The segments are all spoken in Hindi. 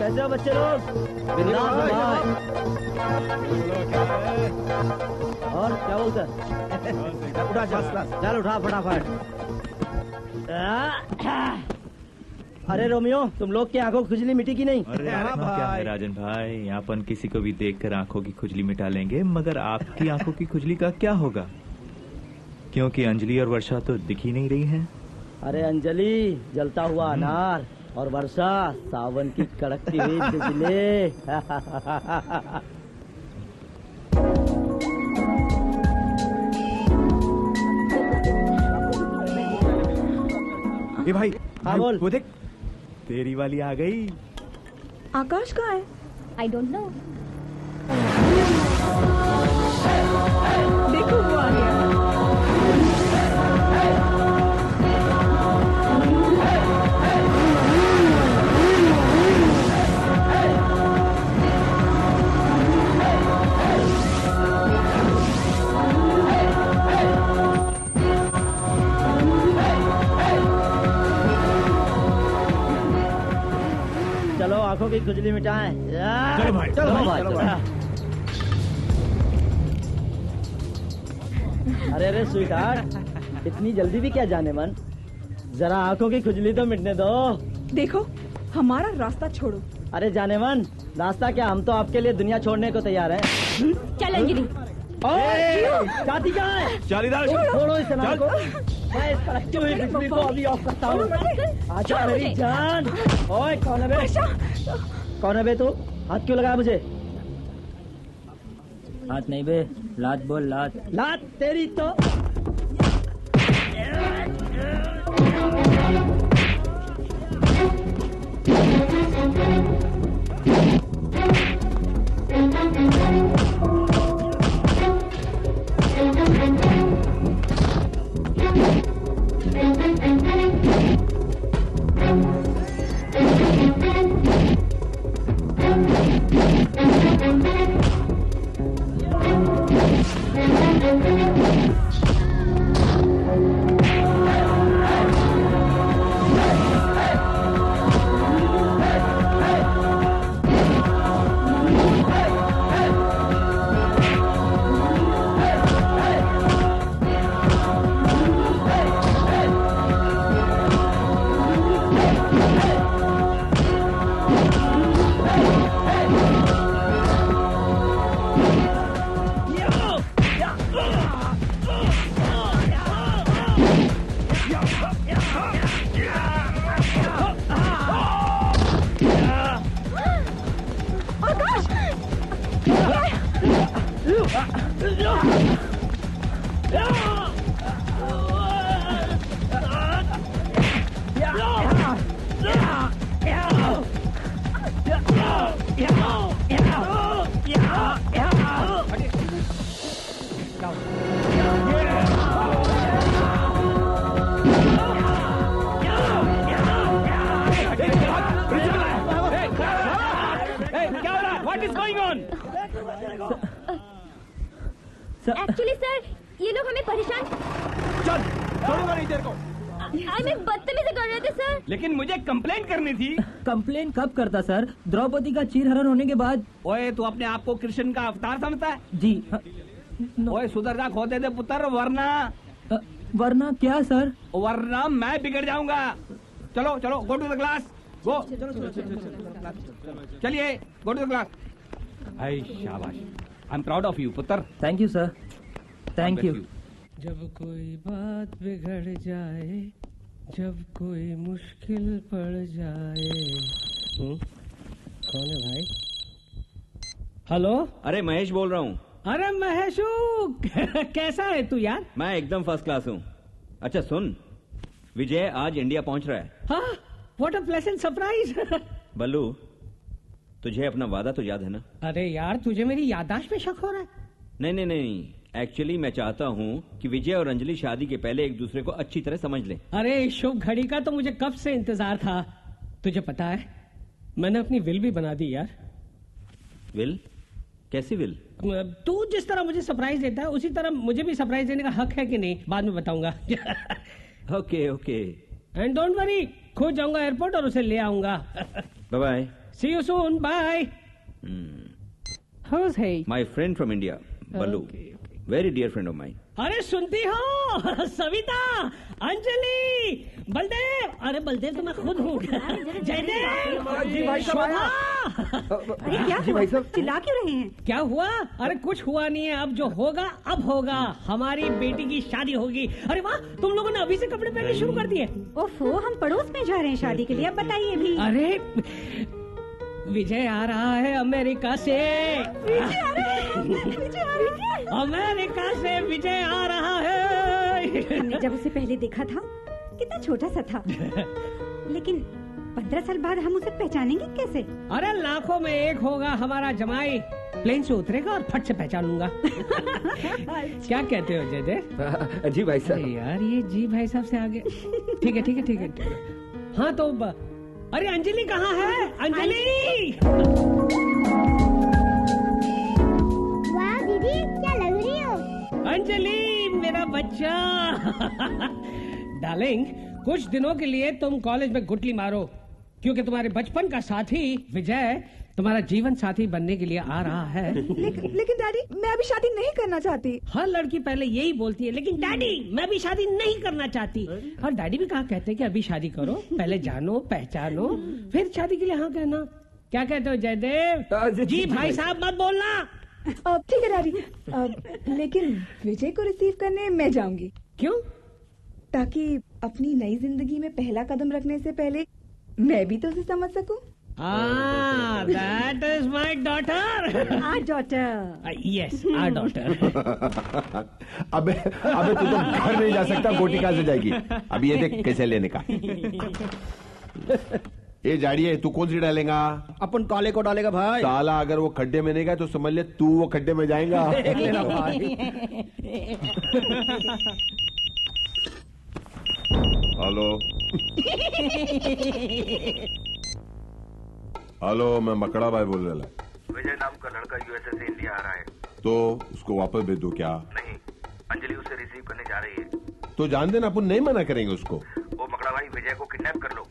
कैसे हो बच्चे लोग? बिंदास हो भाई। और क्या बोलते हैं? उठा चल उठा फटाफट। अरे रोमियो, तुम लोग की आंखों की खुजली मिटी की नहीं? अरे क्या है राजन भाई, अपन किसी को भी देखकर आंखों की खुजली मिटा लेंगे, मगर आपकी आंखों की खुजली का क्या होगा? क्योंकि अंजलि और वर्षा तो दिख ही नहीं रही हैं। अरे अंजलि जलता हुआ अनार और वर्षा सावन की कड़कती हुई बिजली। ये भाई, हाँ बोल। वो देख, तेरी वाली आ गई। आकाश कहाँ है? I don't know. देखो वो आ गया। चलो आंखों की खुजली मिटाएं। चलो भाई, चलो भाई। अरे स्वीट हार्ट, इतनी जल्दी भी क्या जाने मन? जरा आंखों की खुजली तो मिटने दो। देखो हमारा रास्ता छोड़ो। अरे जाने मन, रास्ता क्या, हम तो आपके लिए दुनिया छोड़ने को तैयार हैं। चल अंजलि। जाती कहाँ है? चालीदार छोड़ो इस अनार को, मैं इस कड़कती हुई बिजली को अभी ऑफ करता हूँ। आजा मेरी जान। ओए कौन है बे? कौन है बे तू? हाथ क्यों लगाया मुझे? हाथ नहीं बे, लात बोल, लात। लात तेरी तो। एक्चुअली सर, ये लोग हमें परेशान। चल छोड़ूंगा नहीं तेरे को। हमें बदतमीजी कर रहे थे सर। लेकिन मुझे कंप्लेंट करनी थी। कंप्लेन कब करता सर? द्रौपदी का चीरहरण होने के बाद। ओए तू अपने आप को कृष्ण का अवतार समझता है? जी। ओए सुधर जा खोते दे पुत्र, वरना क्या सर? वरना मैं बिगड़ जाऊंगा। चलो चलो, go to the class, go. चलिए, गो टू द क्लास। हाय शाबाश, I am proud of you पुत्र। Thank you sir, thank you. जब कोई बात बिगड़ जाए, जब कोई मुश्किल पड़ जाए। कौन है भाई? हेलो। अरे महेश बोल रहा हूँ। अरे महेशू कैसा है तू यार? मैं एकदम फर्स्ट क्लास हूँ। अच्छा सुन, विजय आज इंडिया पहुंच रहा है। हाँ, व्हाट अ प्लेजेंट सरप्राइज। बल्लू, तुझे अपना वादा तो याद है ना? अरे यार, तुझे मेरी याददाश्त पे शक हो रहा है? नहीं नहीं नहीं, एक्चुअली मैं चाहता हूँ कि विजय और अंजलि शादी के पहले एक दूसरे को अच्छी तरह समझ लें। अरे इस शुभ घड़ी का तो मुझे कब से इंतजार था। तुझे पता है, मैंने अपनी विल भी बना दी यार। विल? कैसी विल? तू जिस तरह मुझे सरप्राइज देता है, उसी तरह मुझे भी सरप्राइज देने का हक है कि नहीं, बाद में बताऊंगा। Okay okay. And don't worry, खो जाऊंगा एयरपोर्ट और उसे ले आऊंगा। Bye bye, see you soon, bye. Who's he? My friend from India, Ballu. Okay. Very dear friend of mine. अरे सुनती हो सविता, अंजलि, बलदेव। अरे बलदेव तो मैं खुद हूँ। जयदेव, जी भाई साहब शोभा। अरे क्या जी भाई साहब। चिल्ला क्यों रहे हैं? क्या हुआ? अरे कुछ हुआ नहीं है, अब जो होगा अब होगा। हमारी बेटी की शादी होगी। अरे वाह, तुम लोगों ने अभी से कपड़े पहनने शुरू कर दिए। ओफो, हम पड़ोस में जा रहे हैं शादी के लिए, अब बताइए भी। अरे विजय आ रहा है अमेरिका से। अमेरिका से विजय आ रहा है। हमने जब उसे पहले देखा था कितना छोटा सा था, लेकिन 15 साल बाद हम उसे पहचानेंगे कैसे? अरे लाखों में एक होगा हमारा जमाई। प्लेन से उतरेगा और फट से पहचान लूंगा। क्या कहते हो जयदेव? जी भाई साहब। यार ये जी भाई साहब से आगे। ठीक है ठीक है ठीक है। हाँ तो अरे अंजलि कहाँ है? अंजलि! वाह दीदी, क्या लग रही हो? अंजलि मेरा बच्चा। डार्लिंग, कुछ दिनों के लिए तुम कॉलेज में गुटली मारो, क्योंकि तुम्हारे बचपन का साथी विजय तुम्हारा जीवन साथी बनने के लिए आ रहा है। लेकिन डैडी, मैं अभी शादी नहीं करना चाहती। हर लड़की पहले यही बोलती है, लेकिन डैडी मैं भी शादी नहीं करना चाहती। और डैडी भी कहा कहते हैं कि अभी शादी करो, पहले जानो पहचानो, फिर शादी के लिए हाँ कहना। क्या कहते हो जयदेव? जी भाई साहब मत बोलना। ठीक है डैडी, लेकिन विजय को रिसीव करने मैं जाऊंगी। क्यों? ताकि अपनी नई जिंदगी में पहला कदम रखने से पहले मैं भी तो उसे समझ सकूं। That is my daughter. Our daughter. Yes, our daughter. अबे तू तो घर नहीं जा सकता, गोटी कहाँ से जाएगी? अब ये देख कैसे लेने का। ये जाड़िए, तू कौन सी डालेगा? अपन काले को डालेगा भाई। साला अगर वो खड्डे में नहीं गया तो समझ ले तू वो खड्डे में जाएगा। हेलो हेलो, मैं मकड़ा भाई बोल रहा। विजय नाम का लड़का यूएसए से इंडिया आ रहा है। तो उसको वापस भेज दो क्या? नहीं, अंजलि उसे रिसीव करने जा रही है। तो जान देना, अपन नहीं मना करेंगे उसको। वो मकड़ा भाई, विजय को किडनैप कर लो।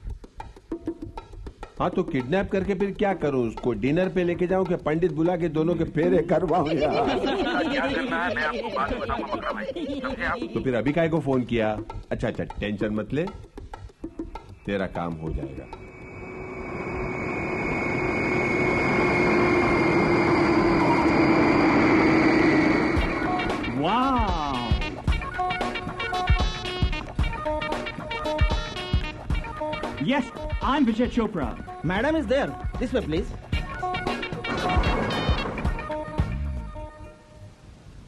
हाँ तो किडनैप करके फिर क्या करूँ? उसको डिनर पे लेके जाऊँ कि पंडित बुला के दोनों के फेरे करवाऊँ? क्या करना है मैं आपको बाद में बताऊंगा मकड़ा भाई, समझे आप? तो फिर अभी काहे को फोन किया? अच्छा टेंशन मत ले, तेरा काम हो जाएगा। Wow! Yes, I'm Vijay Chopra. Madam is there. This way, please.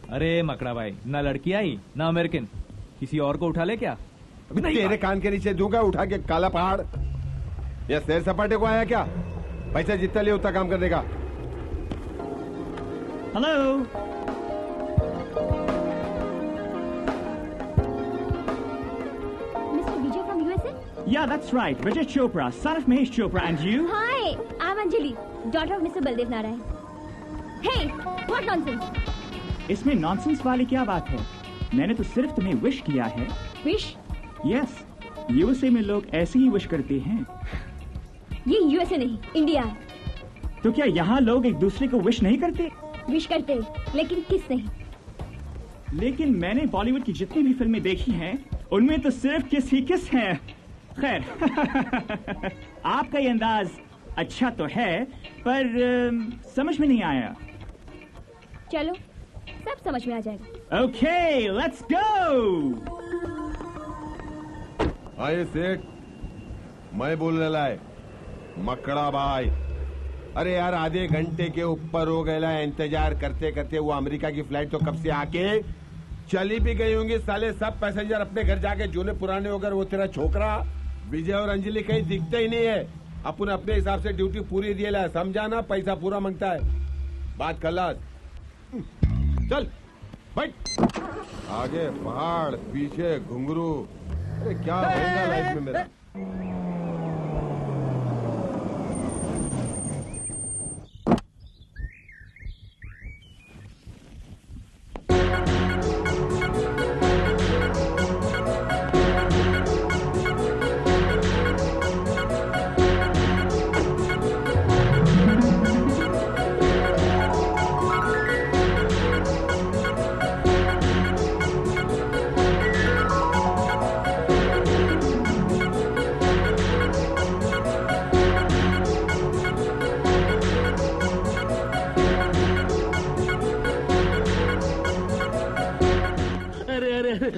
अरे मकड़ा भाई, ना लड़की आई ना अमेरिकन, किसी और को उठा ले क्या? अभी तेरे कान के नीचे दूंगा उठा के काला पहाड़। या सैर सपाटे को आया क्या? पैसा जितना ले उतना काम कर देगा। Hello. Yeah, that's right. Vijay Chopra, son of Mahesh Chopra, and you? Hi, I'm Anjali, daughter of Mr. Baldev Narayan. Hey, what nonsense? इसमें नॉनसेंस वाली क्या बात है? मैंने तो सिर्फ तुम्हें विश किया है। विश? Yes, यूएसए में लोग ऐसे ही विश करते हैं। ये यूएसए नहीं, इंडिया है। तो क्या यहाँ लोग एक दूसरे को विश नहीं करते? विश करते, लेकिन किस नहीं। लेकिन मैंने बॉलीवुड की जितनी भी फिल्में देखी हैं, उनमें तो सिर्फ किस ही किस हैं। खैर, आपका ये अंदाज अच्छा तो है, पर समझ में नहीं आया। चलो, सब समझ में आ जाएगा। Okay, let's go. आए सेठ, मैं बोल रहा है मकड़ा भाई। अरे यार, आधे घंटे के ऊपर हो गया इंतजार करते करते। वो अमेरिका की फ्लाइट तो कब से आके चली भी गई होंगी। साले सब पैसेंजर अपने घर जाके जोने पुराने होकर, वो तेरा छोकरा विजय और अंजलि कहीं दिखते ही नहीं है। अपन अपने हिसाब से ड्यूटी पूरी दिए ला, समझाना, पैसा पूरा मांगता है। बात खलास। चल बैठ। आगे पहाड़, पीछे घुंघरू। अरे क्या होगा लाइफ में मेरा?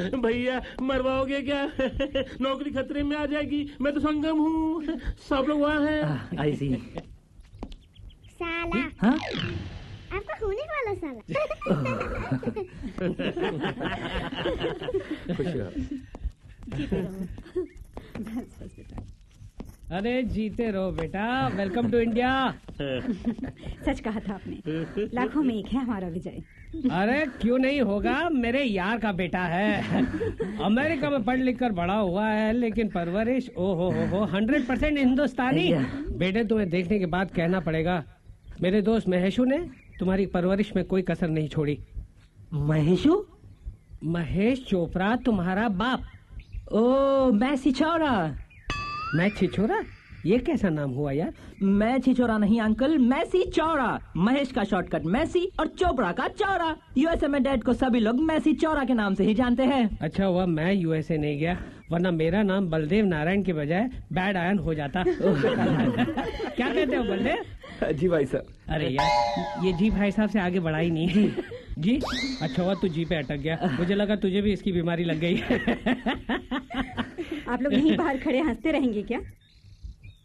भैया मरवाओगे क्या? नौकरी खतरे में आ जाएगी। मैं तो संगम हूँ, सब लोग वहाँ हैं। आई सी। साला हाँ? आपका होने वाला साला। अरे जीते रहो बेटा, वेलकम टू इंडिया। सच कहा था आपने, लाखों में एक है हमारा विजय। अरे क्यों नहीं होगा, मेरे यार का बेटा है। अमेरिका में पढ़ लिख कर बड़ा हुआ है, लेकिन परवरिश ओ हो 100% हिंदुस्तानी। बेटे तुम्हें देखने के बाद कहना पड़ेगा, मेरे दोस्त महेशू ने तुम्हारी परवरिश में कोई कसर नहीं छोड़ी। महेशू? महेश चोपड़ा तुम्हारा बाप। ओ मैं छिछोरा। मैं छिछोरा? ये कैसा नाम हुआ यार? मैं छिछोरा नहीं अंकल, मैसी चौड़ा। महेश का शॉर्टकट मैसी और चोपड़ा का चौड़ा। यूएसए में डैड को सभी लोग मैसी चौड़ा के नाम से ही जानते हैं। अच्छा हुआ मैं यूएसए नहीं गया, वरना मेरा नाम बलदेव नारायण के बजाय बैड आयन हो जाता। क्या कहते हो बलदेव? जी भाई साहब। अरे यार ये जी भाई साहब से आगे बढ़ा ही नहीं। जी अच्छा हुआ तू जी पे अटक गया, मुझे लगा तुझे भी इसकी बीमारी लग गई। आप लोग यहीं बाहर खड़े हंसते रहेंगे क्या?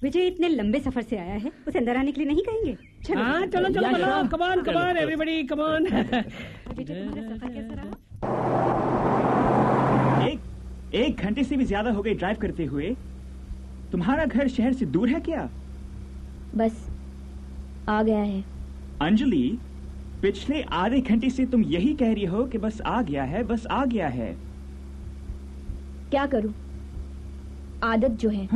विजय इतने लंबे सफर से आया है, उसे अंदर आने के लिए नहीं कहेंगे? हाँ चलो चलो चलो, कमान कमान एवरीबॉडी कमान। एक घंटे से भी ज्यादा हो गए ड्राइव करते हुए। तुम्हारा घर शहर से दूर है क्या? बस आ गया है। अंजलि, पिछले आधे घंटे से तुम यही कह रही हो कि बस आ गया है, बस आ गया है। क्या करूं, आदत जो है।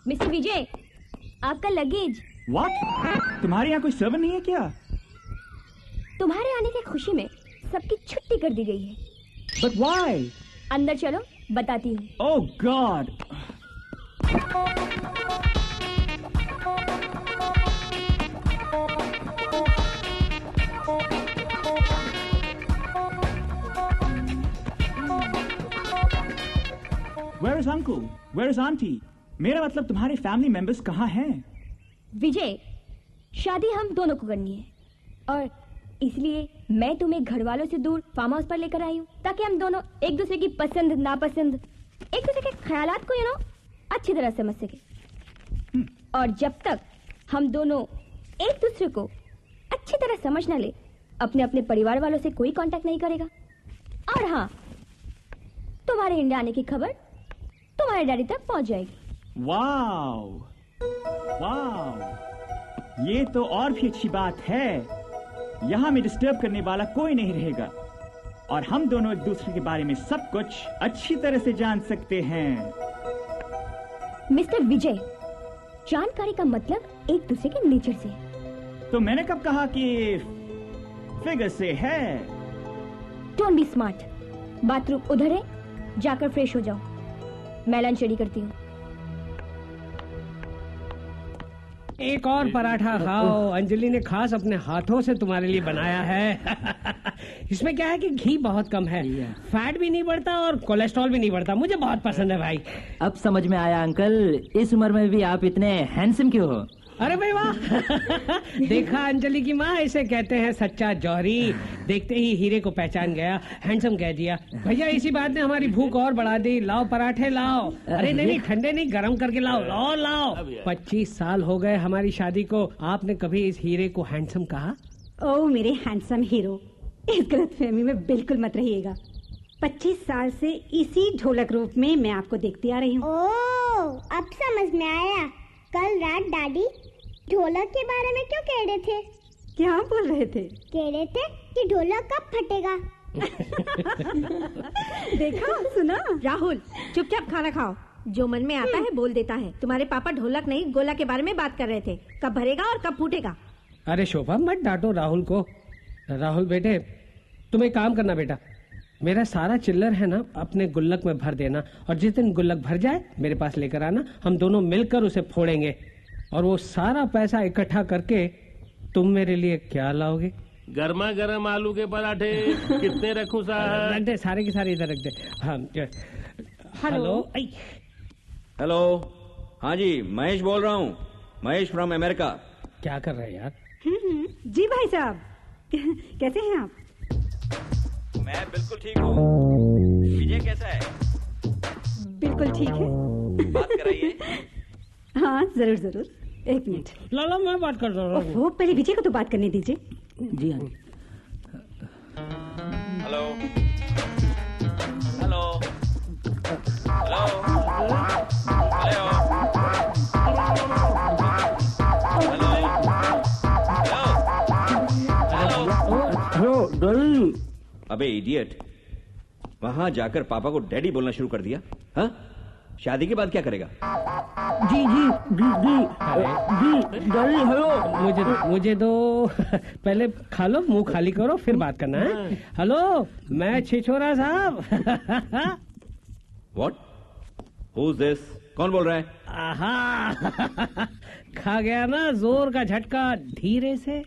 मिस्टर विजय, आपका लगेज। व्हाट? तुम्हारे यहाँ कोई सर्वर नहीं है क्या? तुम्हारे आने की खुशी में सबकी छुट्टी कर दी गई है। But why? अंदर चलो बताती हूँ। Oh God! Where is uncle? Where is auntie? मेरा मतलब तुम्हारे फैमिली मेंबर्स कहाँ हैं? विजय, शादी हम दोनों को करनी है और इसलिए मैं तुम्हें घर वालों से दूर फार्म हाउस पर लेकर आई हूँ, ताकि हम दोनों एक दूसरे की पसंद नापसंद, एक दूसरे के ख्यालात को अच्छी तरह समझ सके। और जब तक हम दोनों एक दूसरे को अच्छी तरह समझ न ले, अपने अपने परिवार वालों से कोई कांटेक्ट नहीं करेगा। और हाँ, तुम्हारे इंडिया आने की खबर तुम्हारे डैडी तक पहुंच जाएगी। वाओ, वाओ, ये तो और भी अच्छी बात है। यहाँ में डिस्टर्ब करने वाला कोई नहीं रहेगा और हम दोनों एक दूसरे के बारे में सब कुछ अच्छी तरह से जान सकते हैं। मिस्टर विजय, जानकारी का मतलब एक दूसरे के नेचर से। तो मैंने कब कहा कि फिगर से है? Don't be smart. बाथरूम उधर है, जाकर फ्रेश हो जाओ। मैं लंच रेडी करती हूँ। एक और पराठा खाओ, अंजलि ने खास अपने हाथों से तुम्हारे लिए बनाया है। इसमें क्या है कि घी बहुत कम है, फैट भी नहीं बढ़ता और कोलेस्ट्रॉल भी नहीं बढ़ता। मुझे बहुत पसंद है भाई। अब समझ में आया अंकल, इस उम्र में भी आप इतने हैंडसम क्यों हो? अरे भाई वाह। देखा अंजलि की माँ, इसे कहते हैं सच्चा जौहरी। देखते ही हीरे को पहचान गया, हैंडसम कह दिया। भैया इसी बात ने हमारी भूख और बढ़ा दी। लाओ पराठे लाओ। अरे नहीं ठंडे नहीं, गरम करके लाओ। लाओ लाओ। 25 साल हो गए हमारी शादी को, आपने कभी इस हीरे को हैंडसम कहा? ओ मेरे हैंडसम हीरो, इस गलतफहमी में बिल्कुल मत रहिएगा। 25 साल से इसी ढोलक रूप में मैं आपको देखती आ रही हूँ। ओह, अब समझ में आया। कल रात डैडी ढोलक के बारे में क्यों कह रहे थे? क्या बोल रहे थे? कह रहे थे कि ढोलक कब फटेगा। देखा सुना? राहुल, चुपचाप खाना खाओ। जो मन में आता है बोल देता है। तुम्हारे पापा ढोलक नहीं गोला के बारे में बात कर रहे थे, कब भरेगा और कब फूटेगा। अरे शोभा मत डांटो राहुल को। राहुल बेटे, तुम एक काम करना बेटा, मेरा सारा चिल्लर है ना अपने गुल्लक में भर देना, और जिस दिन गुल्लक भर जाए मेरे पास लेकर आना। हम दोनों मिलकर उसे फोड़ेंगे और वो सारा पैसा इकट्ठा करके तुम मेरे लिए क्या लाओगे? गर्मा गर्म आलू के पराठे। कितने रखूं साहब? रख दे, सारे के सारे इधर रख दे। हाँ, हेलो। हेलो, हाँ जी, महेश बोल रहा हूँ। Mahesh from America. क्या कर रहे हैं यार? जी भाई साहब, कैसे हैं आप? मैं बिल्कुल ठीक हूँ। विजय कैसा है? बिल्कुल ठीक है। बात कराइए। हाँ जरूर जरूर, एक मिनट। लाला मैं बात कर रहा हूँ। वो पहले विजय को तो बात करने दीजिए। जी हाँ। Hello hello hello hello daddy. अबे इडियट, वहां जाकर पापा को डैडी बोलना शुरू कर दिया। हाँ, शादी के बाद क्या करेगा? जी जी जी जी जी डैडी हेलो। मुझे दो पहले खा लो, मुंह खाली करो, फिर बात करना है। हेलो, मैं छिछोरा साहब। What? Who's this? कौन बोल रहा है? आहा, खा गया ना जोर का झटका धीरे से।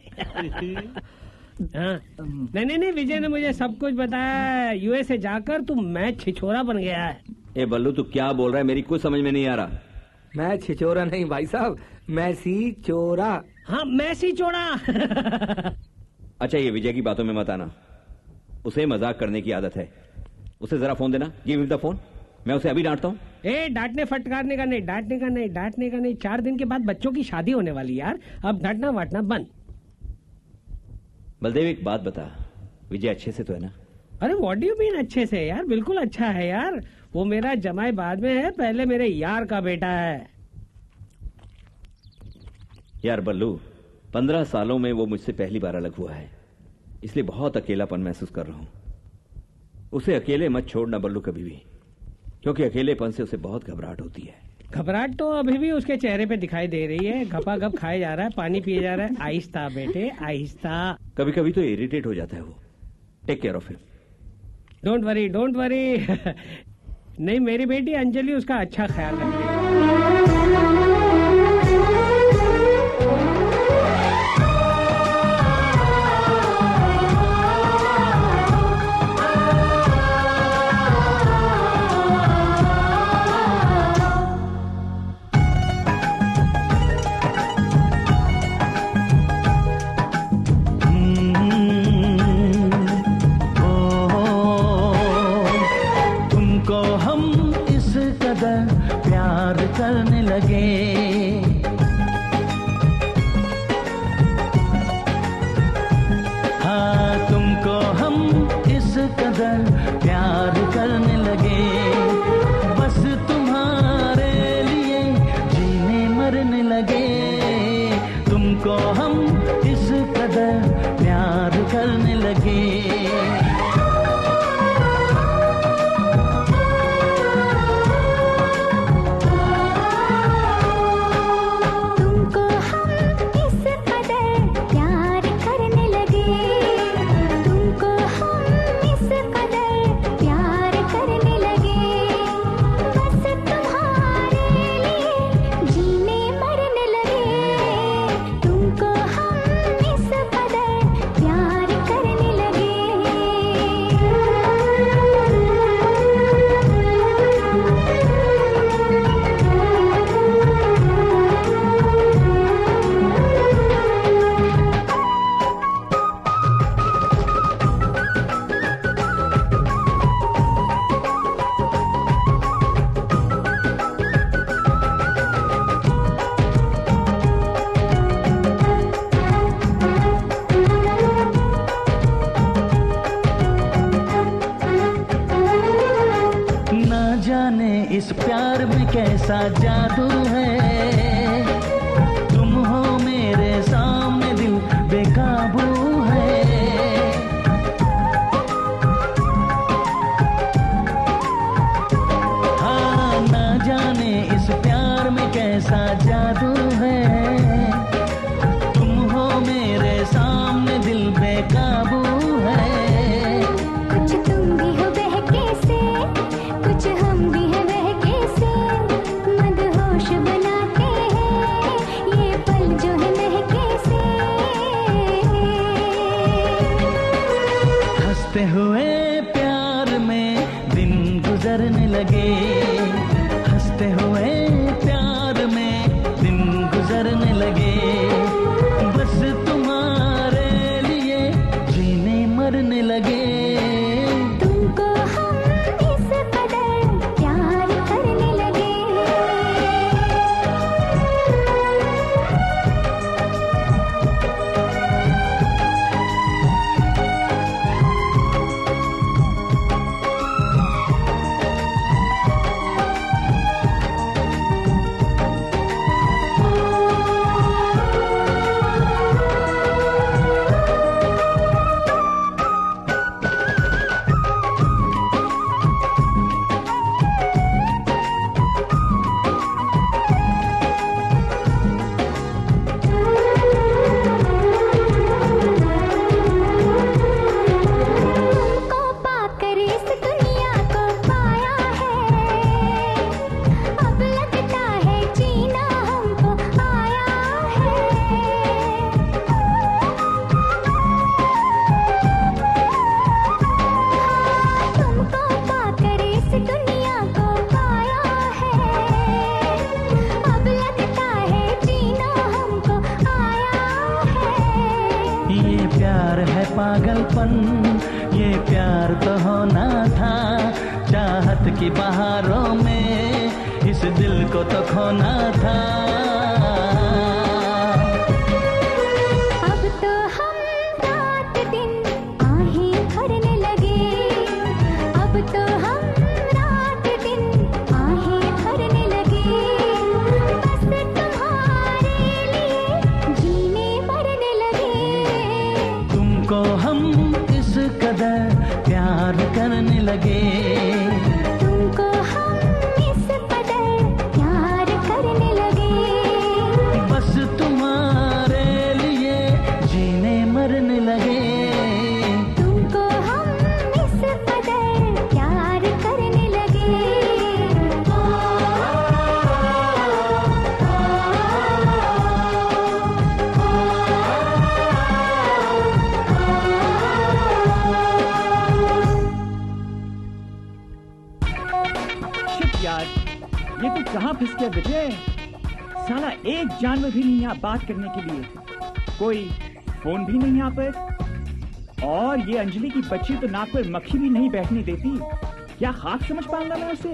हाँ। नहीं विजय ने मुझे सब कुछ बताया। यूएसए जाकर तू मैं छिछोरा बन गया है। ए बल्लू, तू क्या बोल रहा है? मेरी कुछ समझ में नहीं आ रहा। मैं छिछोरा नहीं भाई साहब, मैसी चोरा। हाँ, मैसी चोरा। अच्छा, ये विजय की बातों में मत आना। उसे मजाक करने की आदत है। उसे जरा फोन देना। Give him the phone. मैं उसे अभी डांटता हूँ। ए, डांटने फटकारने का नहीं, डांटने का नहीं, डांटने का नहीं। 4 दिन के बाद बच्चों की शादी होने वाली यार। अब डांटना वाटना बंद। बलदेव, एक बात बता, विजय अच्छे से तो है ना? अरे व्हाट डू यू मीन अच्छे से यार? बिल्कुल अच्छा है यार। वो मेरा जमाई बाद में है, पहले मेरे यार का बेटा है। यार बल्लू, 15 सालों में वो मुझसे पहली बार अलग हुआ है, इसलिए बहुत अकेलापन महसूस कर रहा हूं। उसे अकेले मत छोड़ना बल्लू कभी भी, क्योंकि अकेलेपन से उसे बहुत घबराहट होती है। घबराहट तो अभी भी उसके चेहरे पे दिखाई दे रही है। घपा-घप खाए जा रहा है, पानी पिए जा रहा है। आहिस्ता बेटे, आहिस्ता। कभी कभी तो इरिटेट हो जाता है वो। Take care of him. Don't worry, don't worry. नहीं, मेरी बेटी अंजलि उसका अच्छा ख्याल रखेगी। करने लगे, हाँ तुमको हम इस कदर प्यार करने लगे, बस तुम्हारे लिए जीने मरने लगे। तुमको हम इस कदर प्यार करने लगे। इस प्यार में कैसा जादू है, तुम हो मेरे सामने दिल बेकाबू है। हाँ ना जाने इस प्यार में कैसा जादू है, तुम हो मेरे सामने दिल बेकाबू है। कुछ तुम भी हो बहके से, कुछ हम भी है बहके से, मदहोश बन पागलपन, ये प्यार तो होना था। चाहत की बहारों में इस दिल को तो खोना था। अब तो हम रात दिन आहें भरने लगे, अब तो हम रात दिन आहें भरने लगे, बस तुम्हारे लिए जीने मरने लगे। तुमको हम इस कदर प्यार करने लगे, तुमको हम इस कदर प्यार करने लगे, बस तुम्हारे लिए जीने मरने लगे। तुमको हम इस कदर प्यार करने लगे। शिट यार, ये तू कहाँ फंस गया विजय? साला एक जानवर भी नहीं यहाँ बात करने के लिए, कोई फोन भी नहीं यहाँ पर, और ये अंजलि की बच्ची तो नाक पर मक्खी भी नहीं बैठने देती। क्या खाक समझ पाऊंगा मैं उसे?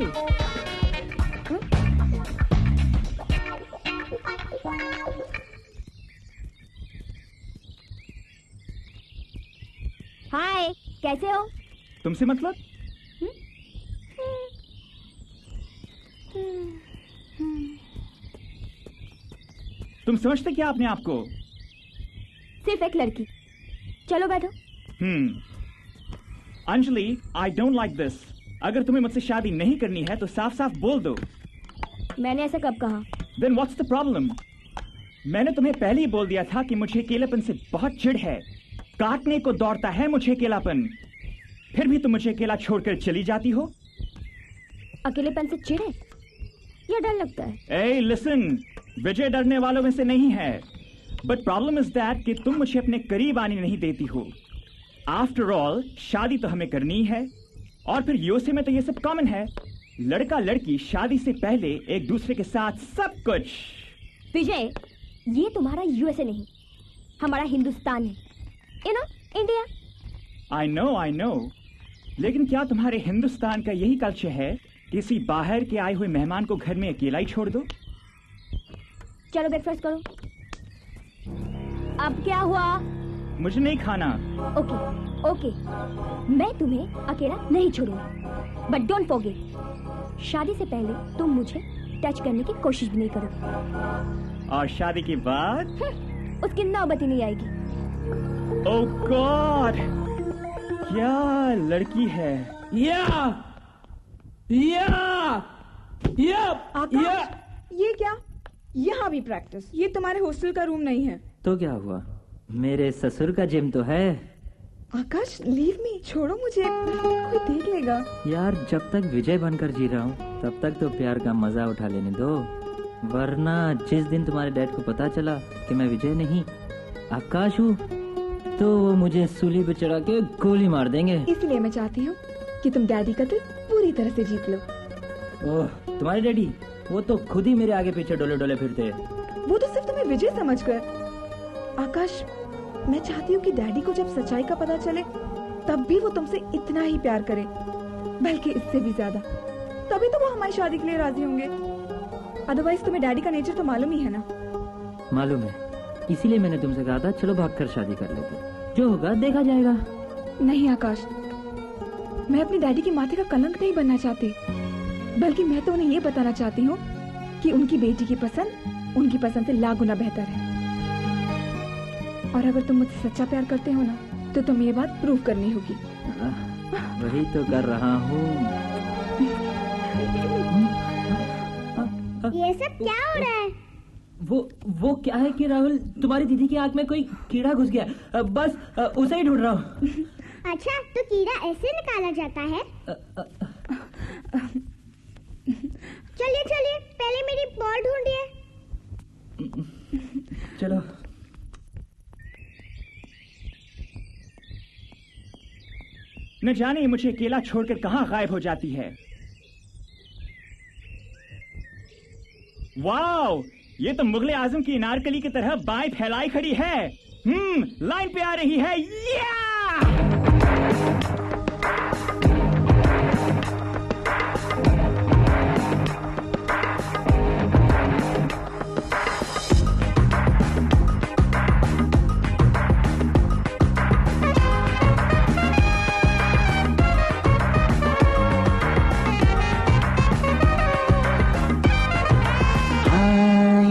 हाय, कैसे हो? तुमसे मतलब? तुम समझते क्या अपने आप को? सिर्फ एक लड़की। चलो बैठो। Anjali, I don't like this. अगर तुम्हें मुझसे शादी नहीं करनी है तो साफ साफ बोल दो। मैंने ऐसा कब कहा? Then what's the problem? मैंने तुम्हें पहले ही बोल दिया था कि मुझे अकेलेपन से बहुत चिढ़ है, काटने को दौड़ता है मुझे अकेलापन। फिर भी तुम मुझे अकेला छोड़कर चली जाती हो। अकेलेपन से चिढ़े या डर लगता है? Hey, listen, विजय डरने वालों में से नहीं है, बट प्रॉब्लम इज दैट कि तुम मुझे अपने करीब आने नहीं देती हो। आफ्टर ऑल शादी तो हमें करनी है, और फिर यूएसए में तो ये सब कॉमन है। लड़का लड़की शादी से पहले एक दूसरे के साथ सब कुछ। विजय, ये तुम्हारा यूएसए नहीं, हमारा हिंदुस्तान है, you know, India. I know, लेकिन क्या तुम्हारे हिंदुस्तान का यही कल्चर है, किसी बाहर के आए हुए मेहमान को घर में अकेला ही छोड़ दो? चलो ब्रेकफास्ट करो। अब क्या हुआ? मुझे नहीं खाना। ओके, मैं तुम्हें अकेला नहीं छोड़ूंगा, बट डोंट फॉरगेट, शादी से पहले तुम मुझे टच करने की कोशिश भी नहीं करोगे। और शादी के बाद? उसकी नौबत ही नहीं आएगी। ओह गॉड, क्या लड़की है। ये क्या? यहाँ भी प्रैक्टिस? ये तुम्हारे हॉस्टल का रूम नहीं है। तो क्या हुआ, मेरे ससुर का जिम तो है। आकाश, लीव मी, छोड़ो मुझे, कोई देख लेगा। यार, जब तक विजय बनकर जी रहा हूँ तब तक तो प्यार का मजा उठा लेने दो, वरना जिस दिन तुम्हारे डैड को पता चला कि मैं विजय नहीं आकाश हूँ तो वो मुझे सूली पे चढ़ा के गोली मार देंगे। इसलिए मैं चाहती हूँ कि तुम डैडी का दिल पूरी तरह से जीत लो। ओह, तुम्हारे डैडी? वो तो खुद ही मेरे आगे पीछे डोले डोले फिरते हैं। वो तो सिर्फ तुम्हें विजय समझकर। आकाश, मैं चाहती हूँ कि डैडी को जब सच्चाई का पता चले तब भी वो तुमसे इतना ही प्यार करे, बल्कि इससे भी ज्यादा। तभी तो वो हमारी शादी के लिए राजी होंगे। अदरवाइज तुम्हें डैडी का नेचर तो मालूम ही है ना। मालूम है, इसीलिए मैंने तुमसे कहा था चलो भागकर शादी कर लेते, जो होगा देखा जाएगा। नहीं आकाश, मैं अपने डैडी के माथे का कलंक नहीं बनना चाहती, बल्कि मैं तो उन्हें ये बताना चाहती हूँ कि उनकी बेटी की पसंद उनकी पसंद से लाख गुना बेहतर है। और अगर तुम मुझसे सच्चा प्यार करते हो ना, तो तुम्हें ये बात प्रूव करनी होगी। वही तो कर रहा हूँ। ये सब क्या हो रहा है? वो क्या है कि राहुल, तुम्हारी दीदी की आंख में कोई कीड़ा घुस गया, बस उसे ही ढूंढ रहा हूँ। अच्छा, तो कीड़ा ऐसे निकाला जाता है? चलिए चलिए, पहले मेरी बॉल ढूंढिए। चलो। न जाने मुझे अकेला छोड़कर कहां गायब हो जाती है। वाओ, ये तो मुगले आजम की अनारकली की तरह बाएं फैलाई खड़ी है। लाइन पे आ रही है।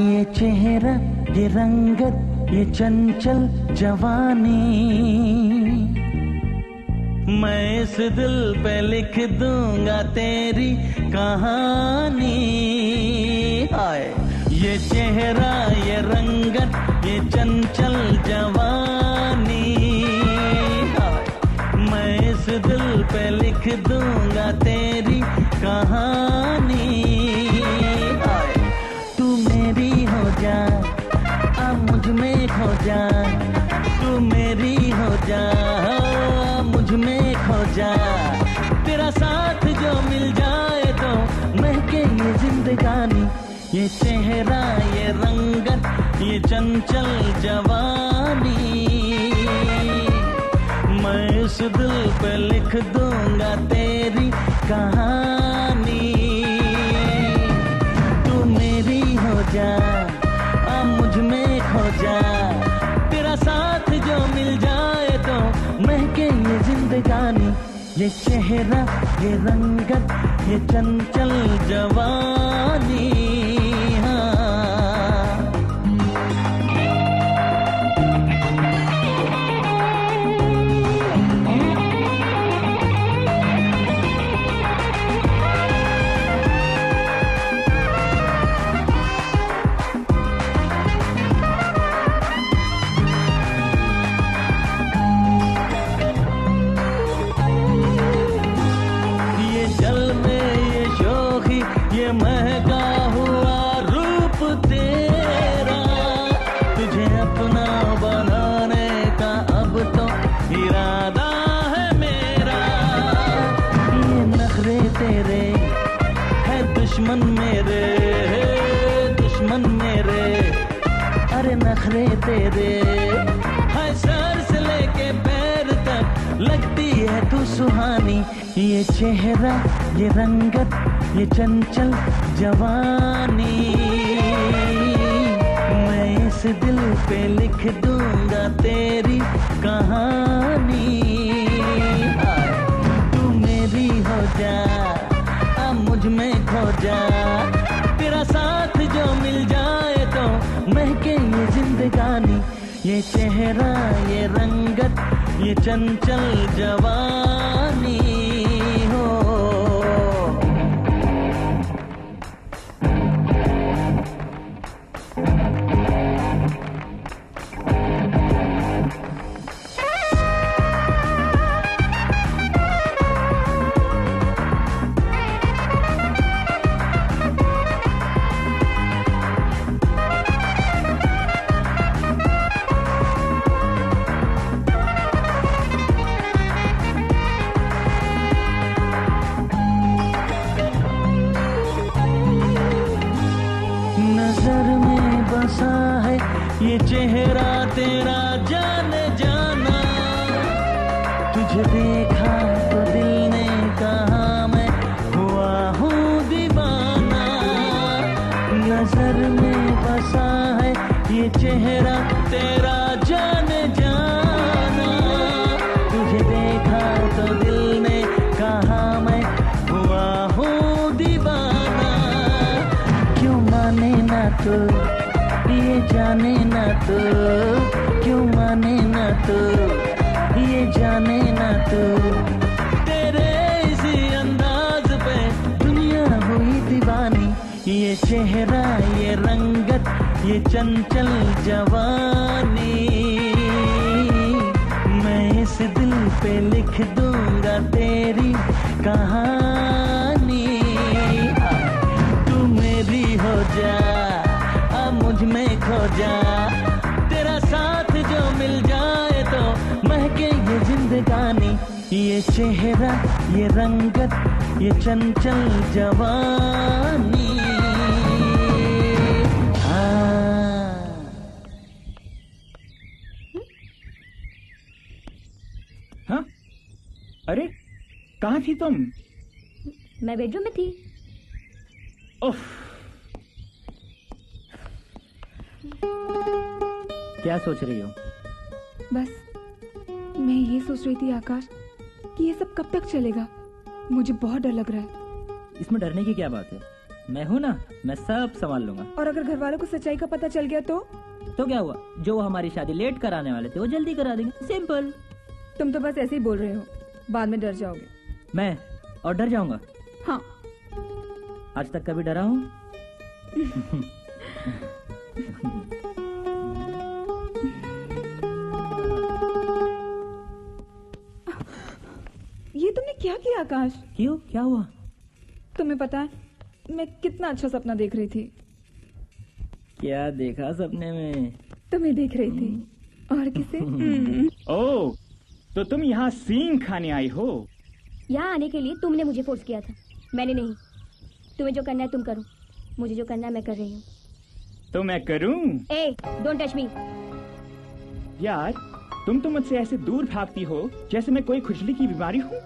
या चेहरा, ये रंगत, ये चंचल जवानी, मैं इस दिल पे लिख दूंगा तेरी कहानी। हाय ये चेहरा, ये रंगत, ये चंचल जवानी, हाय मैं इस दिल पे लिख दूंगा तेरी कहानी। अब मुझ में खो जा, तू मेरी हो जा, मुझ में खो जा। तेरा साथ जो मिल जाए तो महके ये जिंदगानी। ये चेहरा, ये रंगत, ये चंचल जवानी, मैं इस दिल पे लिख दूंगा तेरी कहानी। तू मेरी हो जा, मुझ में खो जा। तेरा साथ जो मिल जाए तो महके ये जिंदगानी। ये चेहरा, ये रंगत, ये चंचल जवानी। महका हुआ रूप तेरा, तुझे अपना बनाने का अब तो इरादा है मेरा। ये नखरे तेरे है दुश्मन मेरे, दुश्मन मेरे। अरे नखरे तेरे है सर से लेके पैर तक लगती है तू सुहानी। ये चेहरा, ये रंगत, ये चंचल जवानी, मैं इस दिल पे लिख दूंगा तेरी कहानी। तू मेरी हो जा, अब मुझ में खो जा। तेरा साथ जो मिल जाए तो महके ये जिंदगानी। ये चेहरा, ये रंगत, ये चंचल जवानी हो। ये चेहरा तेरा जाने जाना, तुझे देखा तो दिल ने कहा मैं हुआ हूँ दीवाना। नजर में बसा है ये चेहरा तेरा जाने जाना, तुझे देखा तो दिल ने कहा मैं हुआ हूँ दीवाना। क्यों माने ना तू, ये जाने ना तू, क्यों माने ना तू, ये जाने ना तू। तेरे इसी अंदाज पे दुनिया हुई दीवानी। ये चेहरा, ये रंगत, ये चंचल जवानी, मैं इस दिल पे लिख दूंगा तेरी कहानी। तू मेरी हो जा, मुझ में खो जा। तेरा साथ जो मिल जाए तो महके ये जिंदगानी। ये चेहरा, ये रंगत, ये चंचल जवानी। अरे कहाँ थी तुम? मैं बेडरूम में थी। उफ। क्या सोच रही हो? बस मैं ये सोच रही थी आकाश कि ये सब कब तक चलेगा। मुझे बहुत डर लग रहा है। इसमें डरने की क्या बात है? मैं हूँ ना, मैं सब संभाल लूंगा। और अगर घर वालों को सच्चाई का पता चल गया तो क्या हुआ? जो वो हमारी शादी लेट कराने वाले थे वो जल्दी करा देंगे, सिंपल। तुम तो बस ऐसे ही बोल रहे हो, बाद में डर जाओगे। मैं और डर जाऊंगा? हाँ। आज तक कभी डरा हूँ? ये तुमने क्या किया आकाश? क्यों, क्या हुआ? तुम्हें पता है मैं कितना अच्छा सपना देख रही थी। क्या देखा सपने में? तुम्हें देख रही थी। और किसे? ओह, तो तुम यहाँ सींग खाने आई हो? यहाँ आने के लिए तुमने मुझे फोर्स किया था, मैंने नहीं। तुम्हें जो करना है तुम करो, मुझे जो करना है मैं कर रही हूँ। तो मैं करूँ? ए, डोंट टच मी। यार, तुम तो मुझसे ऐसे दूर भागती हो जैसे मैं कोई खुजली की बीमारी हूँ।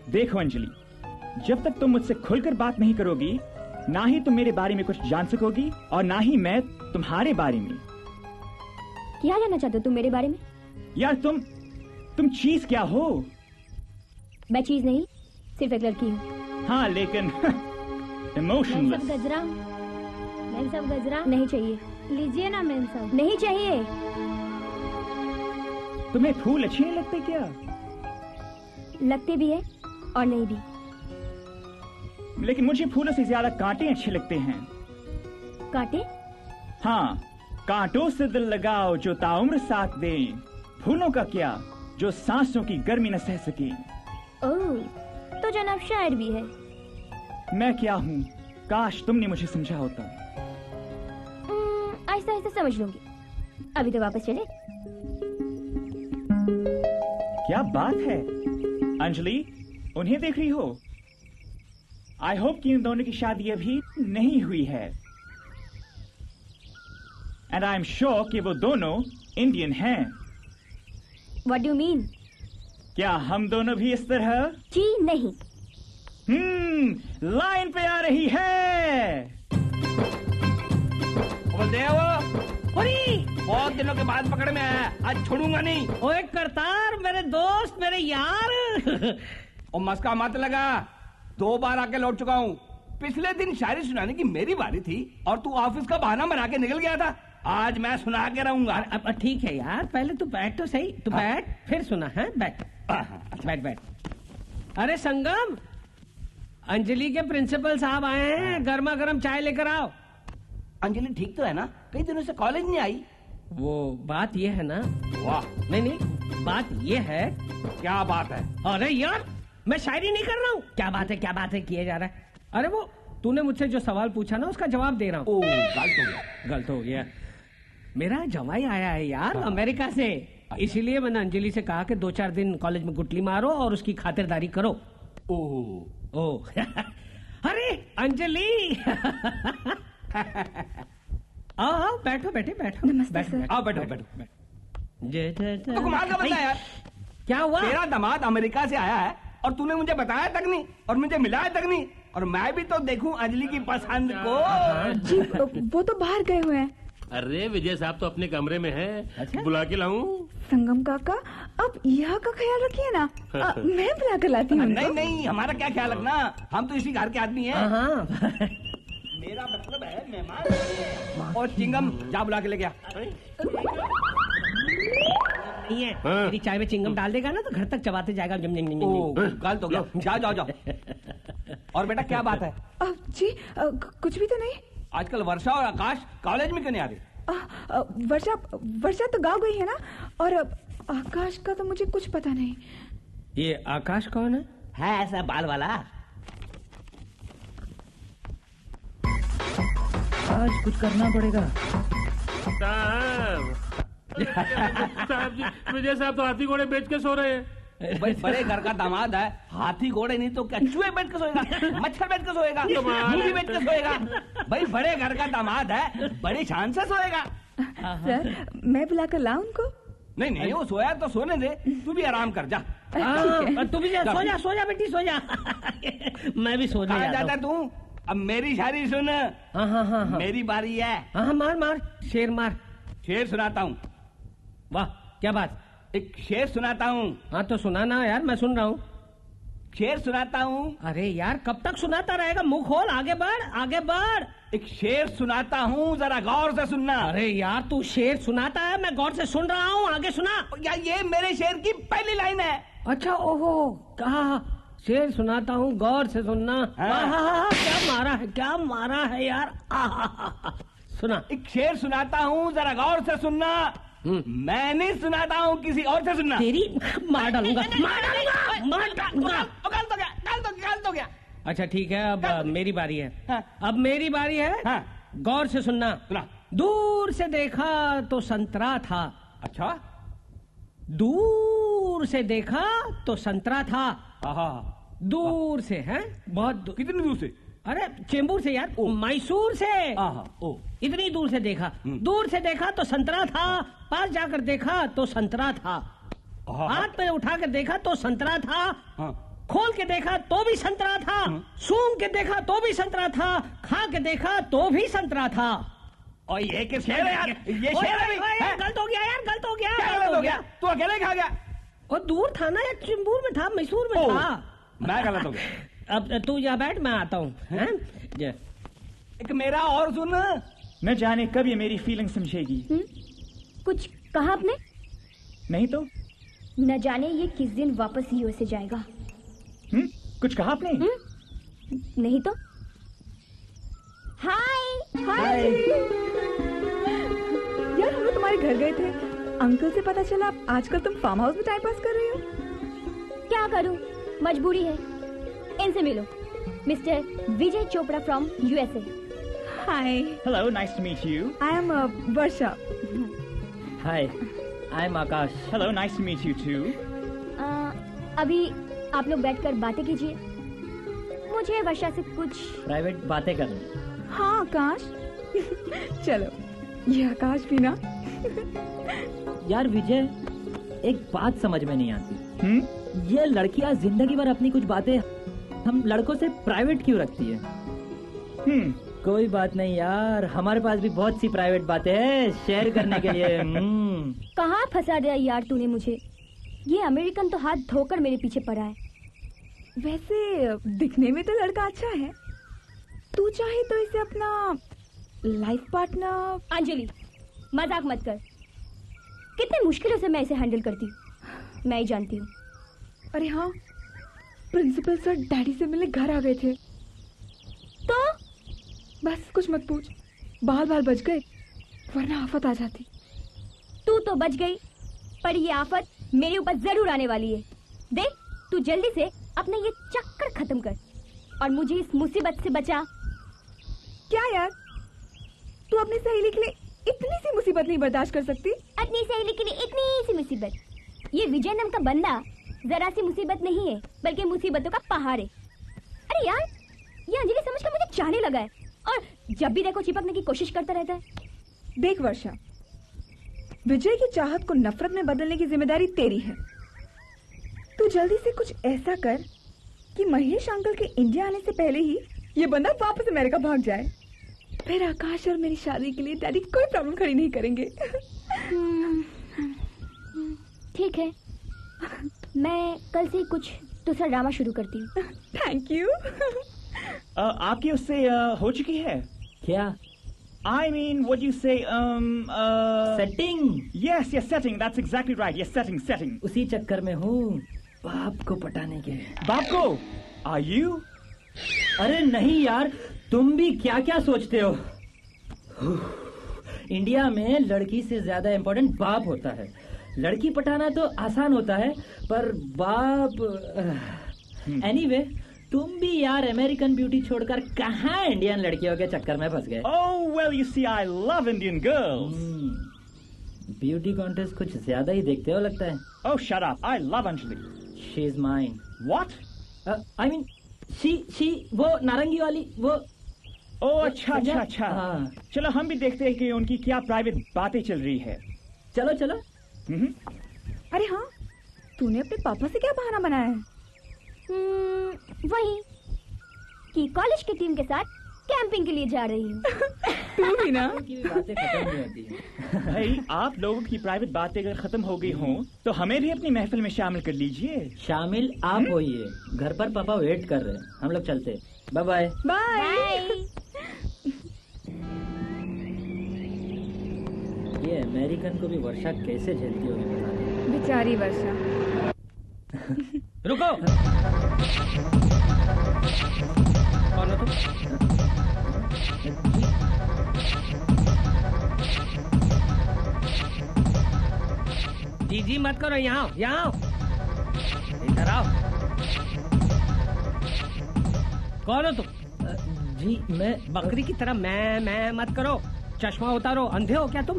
देखो अंजलि, जब तक तुम मुझसे खुलकर बात नहीं करोगी, ना ही तुम मेरे बारे में कुछ जान सकोगी और ना ही मैं तुम्हारे बारे में। क्या जानना चाहते हो तुम मेरे बारे में? यार तुम चीज क्या हो? मैं चीज नहीं, सिर्फ एक लड़की हूँ। हाँ, लेकिन इमोशनलेस। मैम सब गजरा नहीं चाहिए। लीजिए ना मैम सब। नहीं चाहिए। तुम्हें फूल अच्छे नहीं लगते क्या? लगते भी है और नहीं भी। लेकिन मुझे फूलों से ज्यादा कांटे अच्छे लगते हैं। कांटे? हाँ, कांटों से दिल लगाओ जो ताउम्र साथ दें। फूलों का क्या, जो सांसों की गर्मी न सह सके। ओह, तो जनाब शायर भी है। मैं क्या हूँ? काश तुमने मुझे समझा होता। आहिस्ता आहिस्ता समझ लूंगी। अभी तो वापस चले। क्या बात है अंजलि, उन्हें देख रही हो? आई होप कि इन दोनों की शादी अभी नहीं हुई है। एंड आई एम श्योर कि वो दोनों इंडियन हैं। What do you mean? क्या हम दोनों भी इस तरह? जी नहीं। लाइन पे आ रही है। बहुत दिनों के बाद पकड़ में आया, आज छोड़ूंगा नहीं। ओए करतार, मेरे दोस्त, मेरे यार। और मस्का मत लगा, 2 बार आके लौट चुका हूँ। पिछले दिन शायरी सुनाने की मेरी बारी थी और तू ऑफिस का बहाना बना के निकल गया था। आज मैं सुना के रहूंगा। अब ठीक है यार, पहले तू बैठ तो सही। तू बैठ, फिर सुना है। बैठ बैठ बैठ। अरे संगम, अंजलि के प्रिंसिपल साहब आए हैं, गर्मा गर्म चाय लेकर आओ। अंजलि ठीक तो है ना? कई दिनों से कॉलेज नहीं आई। वो बात ये है ना। वाह। नहीं, बात ये है। क्या बात है? अरे यार, मैं शायरी नहीं कर रहा हूँ। क्या बात है किया जा रहा है। अरे वो तूने मुझसे जो सवाल पूछा ना, उसका जवाब दे रहा हूँ। गलत हो गया। मेरा जवाई आया है यार, अमेरिका से। इसीलिए मैंने अंजलि से कहा कि 2-4 दिन कॉलेज में गुटली मारो और उसकी खातिरदारी करो। ओह अरे अंजलि। आओ बैठो, बैठो। आओ बैठो। तो कमाल का बंदा यार। क्या हुआ? तेरा दामाद अमेरिका से आया है और तूने मुझे बताया तक नहीं और मुझे मिलाया तक नहीं, और मैं भी तो देखूं अंजलि की पसंद को। जी, वो तो बाहर गए हुए हैं। अरे विजय साहब तो अपने कमरे में हैं। अच्छा? बुला के लाऊं? संगम काका, आप यहाँ का ख्याल रखिए ना। मैं बुला कर लाती हूँ। नहीं, हमारा क्या ख्याल रखना, हम तो इसी घर के आदमी हैं। मेरा मतलब है मेहमान। और चिंगम जा बुला के ले गया। नहीं है, मेरी चाय में चिंगम डाल देगा ना तो घर तक चबाते जाएगा। गलत हो गया। जाओ। और बेटा क्या बात है? जी कुछ भी तो नहीं। आजकल वर्षा और आकाश कॉलेज में क्यों नहीं आ रही? वर्षा तो गाँव गई है ना, और आकाश का तो मुझे कुछ पता नहीं। ये आकाश कौन है ऐसा बाल वाला? आज कुछ करना पड़ेगा। साहब जी, विजय साहब तो हाथी घोड़े बेच के सो रहे हैं। भाई बड़े घर का दामाद है, हाथी घोड़े नहीं तो क्या चूहे बैठ के सोएगा, मच्छर बैठ के सोएगा, मूली बैठ के सोएगा। भाई बड़े घर का दामाद है, बड़ी शान से सोएगा। सर, मैं बुलाकर लाऊं उनको? नहीं नहीं, वो सोया तो सोने दे, तू भी आराम कर जा। तू भी सो जा बेटी, सो जा। मैं भी सोने जाता तू। अब मेरी शायरी सुन। हाँ। मेरी बारी है। हाँ, मार शेर मार। शेर सुनाता हूँ। वाह क्या बात। एक शेर सुनाता हूँ। हाँ तो सुनाना यार, मैं सुन रहा हूँ। शेर सुनाता हूँ। अरे यार कब तक सुनाता रहेगा, मुंह खोल, आगे बढ़। एक शेर सुनाता हूँ, जरा गौर से सुनना। अरे यार तू शेर सुनाता है, मैं गौर से सुन रहा हूँ, आगे सुना। यार ये मेरे शेर की पहली लाइन है। अच्छा, ओहो, कहा शेर सुनाता हूँ, गौर से सुनना। क्या मारा है यार। सुना। एक शेर सुनाता हूँ, जरा गौर से सुनना। मैं नहीं सुनाता हूँ, किसी और से सुनना। तेरी मार डालूंगा। गाल तो गया। अच्छा ठीक है, अब मेरी बारी है। अब मेरी बारी है। गौर से सुनना। दूर से देखा तो संतरा था। अच्छा, दूर से देखा तो संतरा था। दूर से है, बहुत कितनी दूर से? अरे चेंबूर से यार, मैसूर से। इतनी दूर से देखा। दूर से देखा तो संतरा था, पास जाकर देखा तो संतरा था, हाथ में उठा कर देखा तो संतरा था, खोल के देखा तो भी संतरा था, सूंघ के देखा तो भी संतरा था, खा के देखा तो भी संतरा था। और ये किस शेर है यार? ये शेर है। गलत हो गया यार, गलत हो गया। क्या गलत हो गया? तू अकेले खा गया? और दूर था ना यार, चेंबूर में था, मैसूर में था। मैं गलत हो गया। अब तू यहाँ बैठ, मैं आता हूँ। एक मेरा और सुन। न जाने कब ये मेरी फीलिंग समझेगी। कुछ कहा आपने? नहीं तो। न जाने ये किस दिन वापस यूएसए जाएगा। कुछ कहा आपने? नहीं तो। हाय हाय। यार हम लोग तुम्हारे घर गए थे, अंकल से पता चला आजकल तुम फार्म हाउस में टाइम पास कर रहे हो। क्या करूं, मजबूरी है। इनसे मिलो, mister Vijay Chopra from USA. Hi. Hello, nice to meet you. I am Varsha. Hi, I am Akash. Hello, nice to meet you too. अभी आप लोग बैठकर बातें कीजिए, मुझे वर्षा से कुछ प्राइवेट बातें करनी। हाँ आकाश। चलो, ये आकाश भी ना। यार विजय, एक बात समझ में नहीं आती। ये लड़कियां जिंदगी भर अपनी कुछ बातें हम लड़कों से प्राइवेट क्यों रखती है? कोई बात नहीं यार, हमारे पास भी बहुत सी प्राइवेट बातें हैं शेयर करने के लिए। कहाँ फंसा दिया यार तूने मुझे। ये अमेरिकन तो हाथ धोकर मेरे पीछे पड़ा है। वैसे दिखने में तो लड़का अच्छा है, तू चाहे तो इसे अपना लाइफ पार्टनर। अंजलि, मजाक मत कर। कितने मुश्किलों से मैं इसे हैंडल करती हूँ, मैं ही जानती हूँ। अरे हाँ, प्रिंसिपल सर डैडी से मिलने घर आ गए थे। तो बस कुछ मत पूछ, बाल बाल बच गए, वरना आफत आ जाती। तू तो बच गई, पर ये आफत मेरे ऊपर जरूर आने वाली है। देख, तू जल्दी से अपना ये चक्कर खत्म कर और मुझे इस मुसीबत से बचा। क्या यार, तू अपनी सहेली के लिए इतनी सी मुसीबत नहीं बर्दाश्त कर सकती? अपनी सहेली के लिए इतनी सी मुसीबत? ये विजय नाम का बंदा जरा सी मुसीबत नहीं है, बल्कि मुसीबतों का पहाड़ है। अरे यार, ये अंजलि समझकर मुझे चाहने लगा है और जब भी देखो चिपकने की कोशिश करता रहता है। देख वर्षा, विजय की चाहत को नफरत में बदलने की जिम्मेदारी तेरी है। तू जल्दी से कुछ ऐसा कर कि महेश अंकल के इंडिया आने से पहले ही ये बंदा वापस अमेरिका भाग जाए। फिर आकाश और मेरी शादी के लिए डैडी कोई प्रॉब्लम खड़ी नहीं करेंगे। ठीक है, मैं कल से कुछ दूसरा ड्रामा शुरू करती हूँ। Thank you. आपकी उससे हो चुकी है क्या? I mean, what you say, setting? Yes, setting. That's exactly right. Yes, setting. उसी चक्कर में हूँ, बाप को पटाने के। बाप को? Are you? अरे नहीं यार, तुम भी क्या क्या सोचते हो। इंडिया में लड़की से ज्यादा इम्पोर्टेंट बाप होता है। लड़की पटाना तो आसान होता है, पर बाप। एनीवे, तुम भी यार अमेरिकन ब्यूटी छोड़कर कहाँ इंडियन लड़कियों के चक्कर में फंस गए? Oh well, you see, I love Indian girls. Beauty contest कुछ ज्यादा ही देखते हो लगता है। Oh shut up! I love Anjali. She is mine. What? I mean, she वो नारंगी वाली वो। Oh अच्छा। चलो हम भी देखते हैं कि उनकी क्या प्राइवेट बातें चल रही है। चलो। अरे हाँ, तूने अपने पापा से क्या बहाना बनाया है? वही कि कॉलेज की टीम के साथ कैंपिंग के लिए जा रही हूँ। तू भी ना? बातें खत्म नहीं होती हैं। भाई आप लोगों की प्राइवेट बातें अगर खत्म हो गई हों तो हमें भी अपनी महफिल में शामिल कर लीजिए। शामिल आप होइए, घर पर पापा वेट कर रहे हैं, हम लोग चलते। Bye bye. बाय। ये अमेरिकन को भी वर्षा कैसे झेलती होगी पता नहीं। बेचारी वर्षा। रुको। कौन हो तुम? जी मत करो, यहाँ आओ, यहाँ आओ, इधर आओ। कौन हो तुम? जी मैं बकरी की तरह मैं मत करो। चश्मा उतारो, अंधे हो क्या तुम?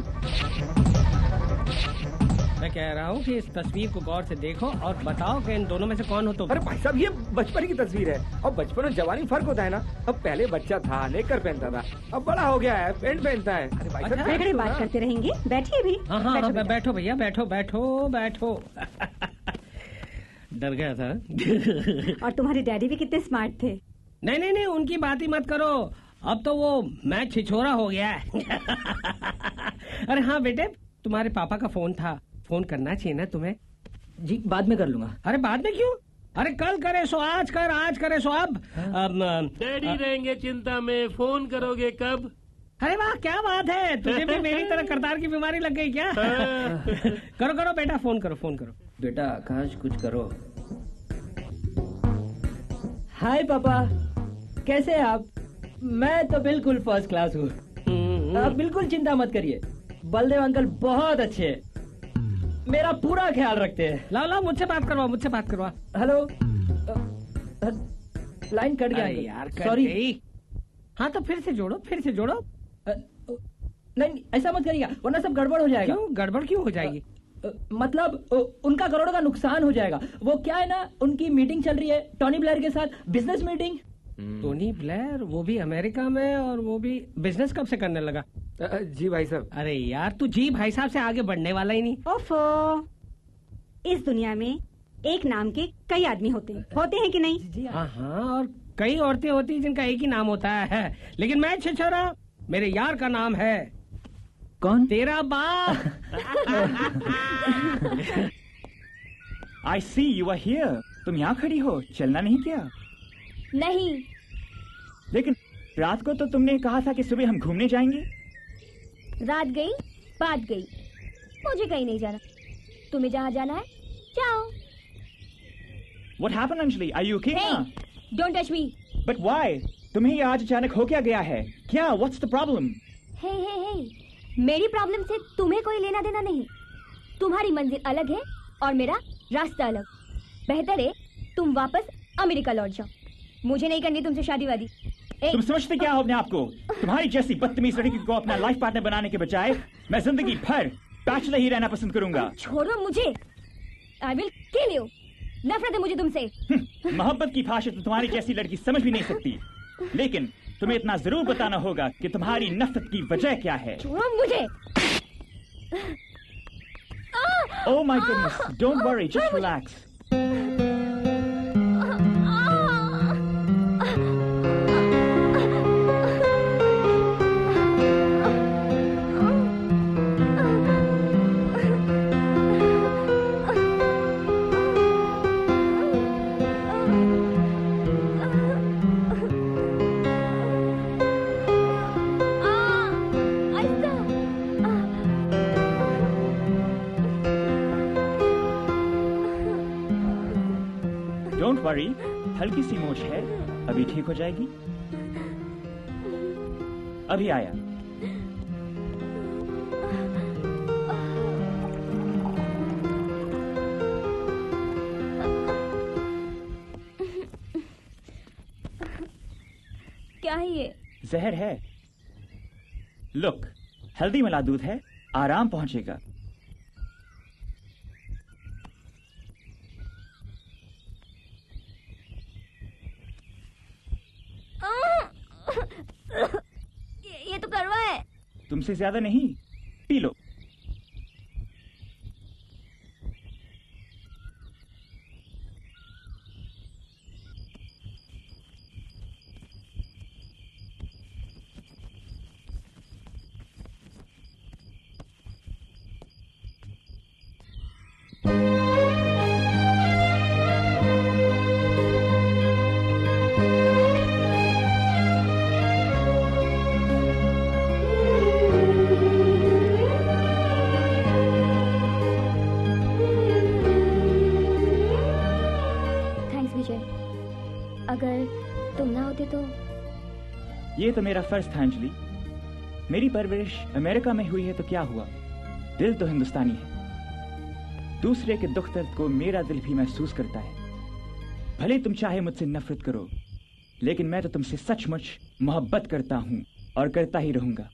मैं कह रहा हूँ कि इस तस्वीर को गौर से देखो और बताओ कि इन दोनों में से कौन हो तुम? अरे भाई साहब, ये बचपन की तस्वीर है और बचपन और जवानी फर्क होता है ना। अब पहले बच्चा था, नेकर पहनता था, अब बड़ा हो गया है, पैंट पहनता है। अरे भाई साहब, झगड़े बात करते रहेंगे, बैठिए भी। हाँ, बैठो भैया, बैठो बैठो बैठो। डर गया था। और तुम्हारे डैडी भी कितने स्मार्ट थे। नहीं, उनकी बात ही मत करो। अब तो वो मैं छिछोरा हो गया है। अरे हाँ बेटे, तुम्हारे पापा का फोन था, फोन करना चाहिए ना तुम्हें। जी बाद में कर लूंगा। अरे बाद में क्यों? अरे कल करे सो आज कर, आज करे सो अब। डैडी रहेंगे चिंता में, फोन करोगे कब? अरे वाह, क्या बात है, तुझे भी मेरी तरह करतार की बीमारी लग गई क्या? करो करो बेटा, फोन करो, फोन करो। बेटा आकाश कुछ करो। हाय पापा, कैसे हैं आप? मैं तो बिल्कुल फर्स्ट क्लास हूँ। आप बिल्कुल चिंता मत करिए, बलदेव अंकल बहुत अच्छे हैं, मेरा पूरा ख्याल रखते हैं। लाओ मुझसे बात करवा, मुझसे बात करवा। हेलो, लाइन कट गया यार, सॉरी। हाँ तो फिर से जोड़ो, फिर से जोड़ो। नहीं ऐसा मत करिएगा, वरना सब गड़बड़ हो जाएगा। क्यों गड़बड़ क्यों हो जाएगी? मतलब उनका करोड़ों का नुकसान हो जाएगा। वो क्या है ना, उनकी मीटिंग चल रही है टोनी ब्लेयर के साथ, बिजनेस मीटिंग। टोनी ब्लेयर, वो भी अमेरिका में, और वो भी बिजनेस कब से करने लगा? जी भाई साहब। अरे यार, तू जी भाई साहब से आगे बढ़ने वाला ही नहीं। ओफो, इस दुनिया में एक नाम के कई आदमी होते हैं कि नहीं? हाँ, और कई औरतें होती हैं जिनका एक ही नाम होता है, लेकिन मैं छिछोरा, मेरे यार का नाम है। कौन? तेरा बाप। I see you are here. तुम यहाँ खड़ी हो, चलना नहीं क्या? नहीं। लेकिन रात को तो तुमने कहा था कि सुबह हम घूमने जाएंगे। रात गई, बात गई, मुझे कहीं नहीं जाना। तुम्हें जहाँ जाना है जाओ। What happened, Anjali? Are you okay? Hey, don't touch me. But why? तुम्हें ये आज अचानक हो क्या गया है? क्या? What's the problem? Hey, मेरी प्रॉब्लम से तुम्हें कोई लेना देना नहीं। तुम्हारी मंजिल अलग है और मेरा रास्ता अलग। बेहतर है तुम वापस अमेरिका लौट जाओ। मुझे नहीं करनी तुमसे शादी वादी। तुम समझते क्या हो अपने आप को? तुम्हारी जैसी बदतमीज लड़की को अपना लाइफ पार्टनर बनाने के बजाय मैं जिंदगी भर बैचलर ही रहना पसंद करूंगा। छोड़ो मुझे। I will kill you. नफरत है मुझे तुमसे। मोहब्बत की भाषा तो तुम्हारी जैसी लड़की समझ भी नहीं सकती, लेकिन तुम्हें इतना जरूर बताना होगा कि तुम्हारी नफरत की वजह क्या है। छोड़ो मुझे। Oh my goodness, don't worry, just relax. Don't worry, हल्की सी मोच है, अभी ठीक हो जाएगी। अभी आया। क्या है ये? जहर है। लुक, हल्दी मिला दूध है, आराम पहुंचेगा। ये तो कड़वा है। तुमसे ज्यादा नहीं, पी लो। तो ये तो मेरा फर्ज था अंजलि। मेरी परवरिश अमेरिका में हुई है तो क्या हुआ, दिल तो हिंदुस्तानी है। दूसरे के दुख दर्द को मेरा दिल भी महसूस करता है। भले तुम चाहे मुझसे नफरत करो, लेकिन मैं तो तुमसे सचमुच मोहब्बत करता हूं और करता ही रहूंगा।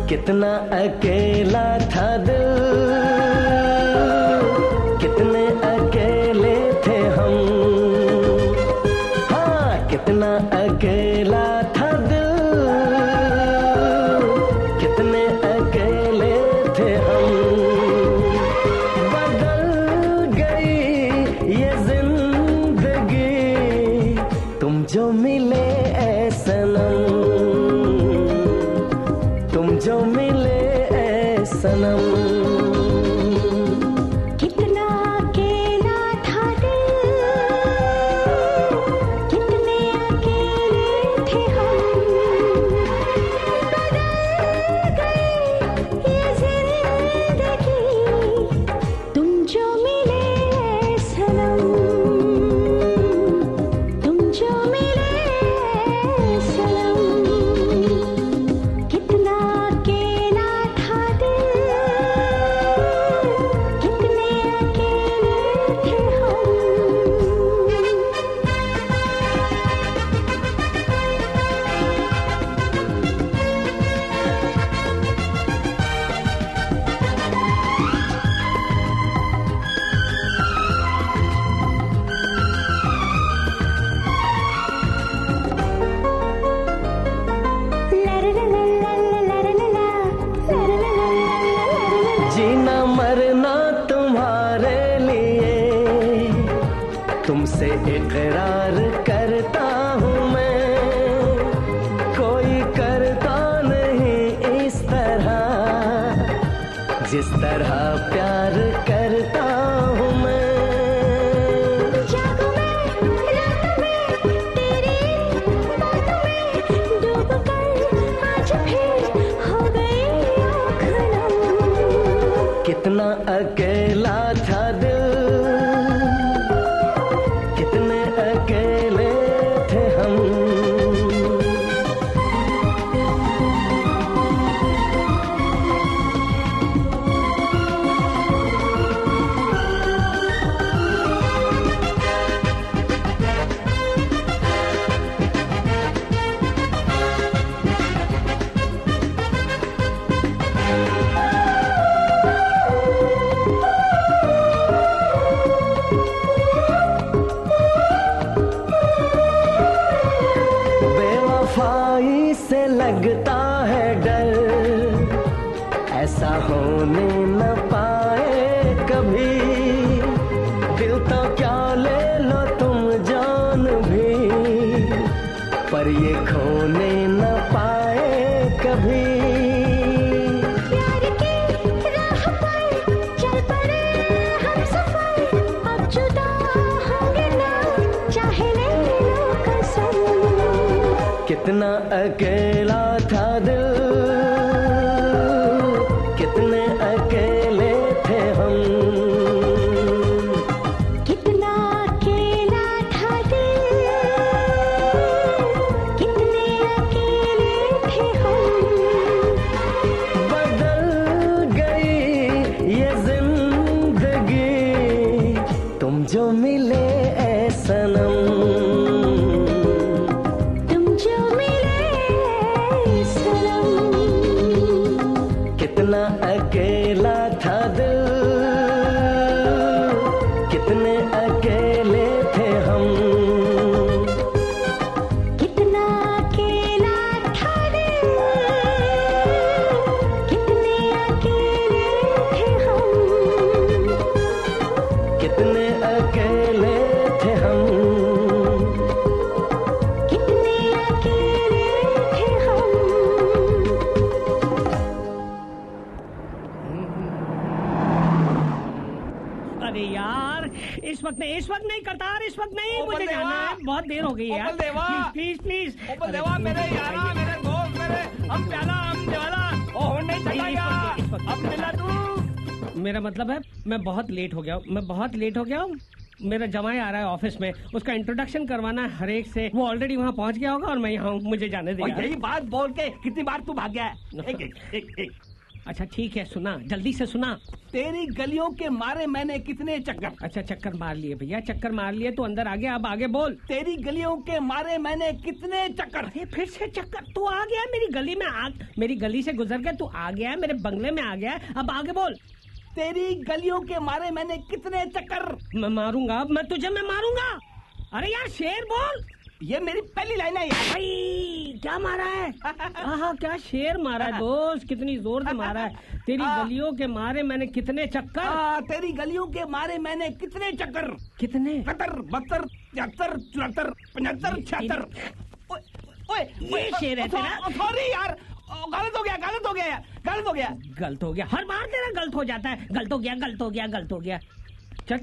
कितना अकेला था दिल, कितने अकेले थे हम। हाँ, कितना अकेला था दिल, कितने अकेले थे हम। बदल गई ये जिंदगी तुम जो मिले ऐ सनम, तुम जो मिले ऐ सनम। कितना अकेला था दिल, कितने अकेले थे हम। बदल गई ये जिंदगी तुम जो मिले ऐ सनम, तुम जो मिले ऐ सनम। कितना अकेला था दिल, कितने अकेले थे हम। जीना मरना तुम्हारे लिए, तुमसे इकरार करता हूँ मैं। कोई करता नहीं इस तरह, जिस तरह प्यार करता हूँ मैं। जागो मैं रात में तेरी बातों में डूब कर आज फिर हो गई आँख नम। कितना अकेला था दिल, कितने अकेले थे हम। बेवफाई से लगता है डर, ऐसा होने न पाए कभी। दिल तो क्या ले लो तुम जान भी, पर ये खोने न पाए कभी। प्यार की राह पर चल पड़े हम सफर, अब जुदा होंगे ना चाहे ले लो कसम। कितना अकेला था दिल, कितने अकेले थे हम। कितना अकेला था दिल, कितने अकेले थे हम। बदल गई ये जिंदगी तुम जो मिले ऐ सनम, तुम जो मिले ऐ सनम। कितना अकेला था दिल, कितने अकेले थे हम। कितना अकेला था दिल, कितने अकेले थे हम। कितने अकेले थे हम। अरे यार इस वक्त नहीं करतार, इस वक्त नहीं, ओ मुझे बलदेवा! जाना है, बहुत देर हो गई ओ यार। बलदेवा! प्लीज प्लीज ओ बलदेवा, मेरे यारा, मेरे दोस्त, मेरे हम प्याला, हम देवाला, ओ होने चला गया, अब मिला तू। मेरा मतलब है मैं बहुत लेट हो गया हूँ। मेरा जमाई आ रहा है ऑफिस में, उसका इंट्रोडक्शन करवाना है हर एक से। वो ऑलरेडी वहाँ पहुँच गया होगा और मैं यहाँ हूँ, मुझे जाने दे और यार। यही बात बोल के कितनी बार तू भाग गया है? एक। अच्छा ठीक है, सुना, जल्दी से सुना। तेरी गलियों के मारे मैंने कितने चक्कर। अच्छा चक्कर मार लिए भैया, चक्कर मार लिए तो अंदर आ गया, अब आगे बोल। तेरी गलियों के मारे मैंने कितने चक्कर। अरे फिर से चक्कर, तू आ गया मेरी गली में, मेरी गली से गुजर गया, तू आ गया मेरे बंगले में आ गया, अब आगे बोल। तेरी गलियों के मारे मैंने कितने चक्कर। मैं मारूंगा, मैं मारूंगा। अरे यार शेर बोल। ये मेरी पहली लाइन है यार। भाई क्या मारा है? हाँ क्या शेर मारा है दोस्त, कितनी जोर से मारा है। तेरी गलियों के मारे मैंने कितने चक्कर। तेरी गलियों के मारे मैंने कितने चक्कर। कितने? 72, 73, 74, 75, 76। ये शेर है तेरा? सॉरी यार, गलत हो गया। गलत हो गया, हर बार तेरा गलत हो जाता है। गलत हो गया। चल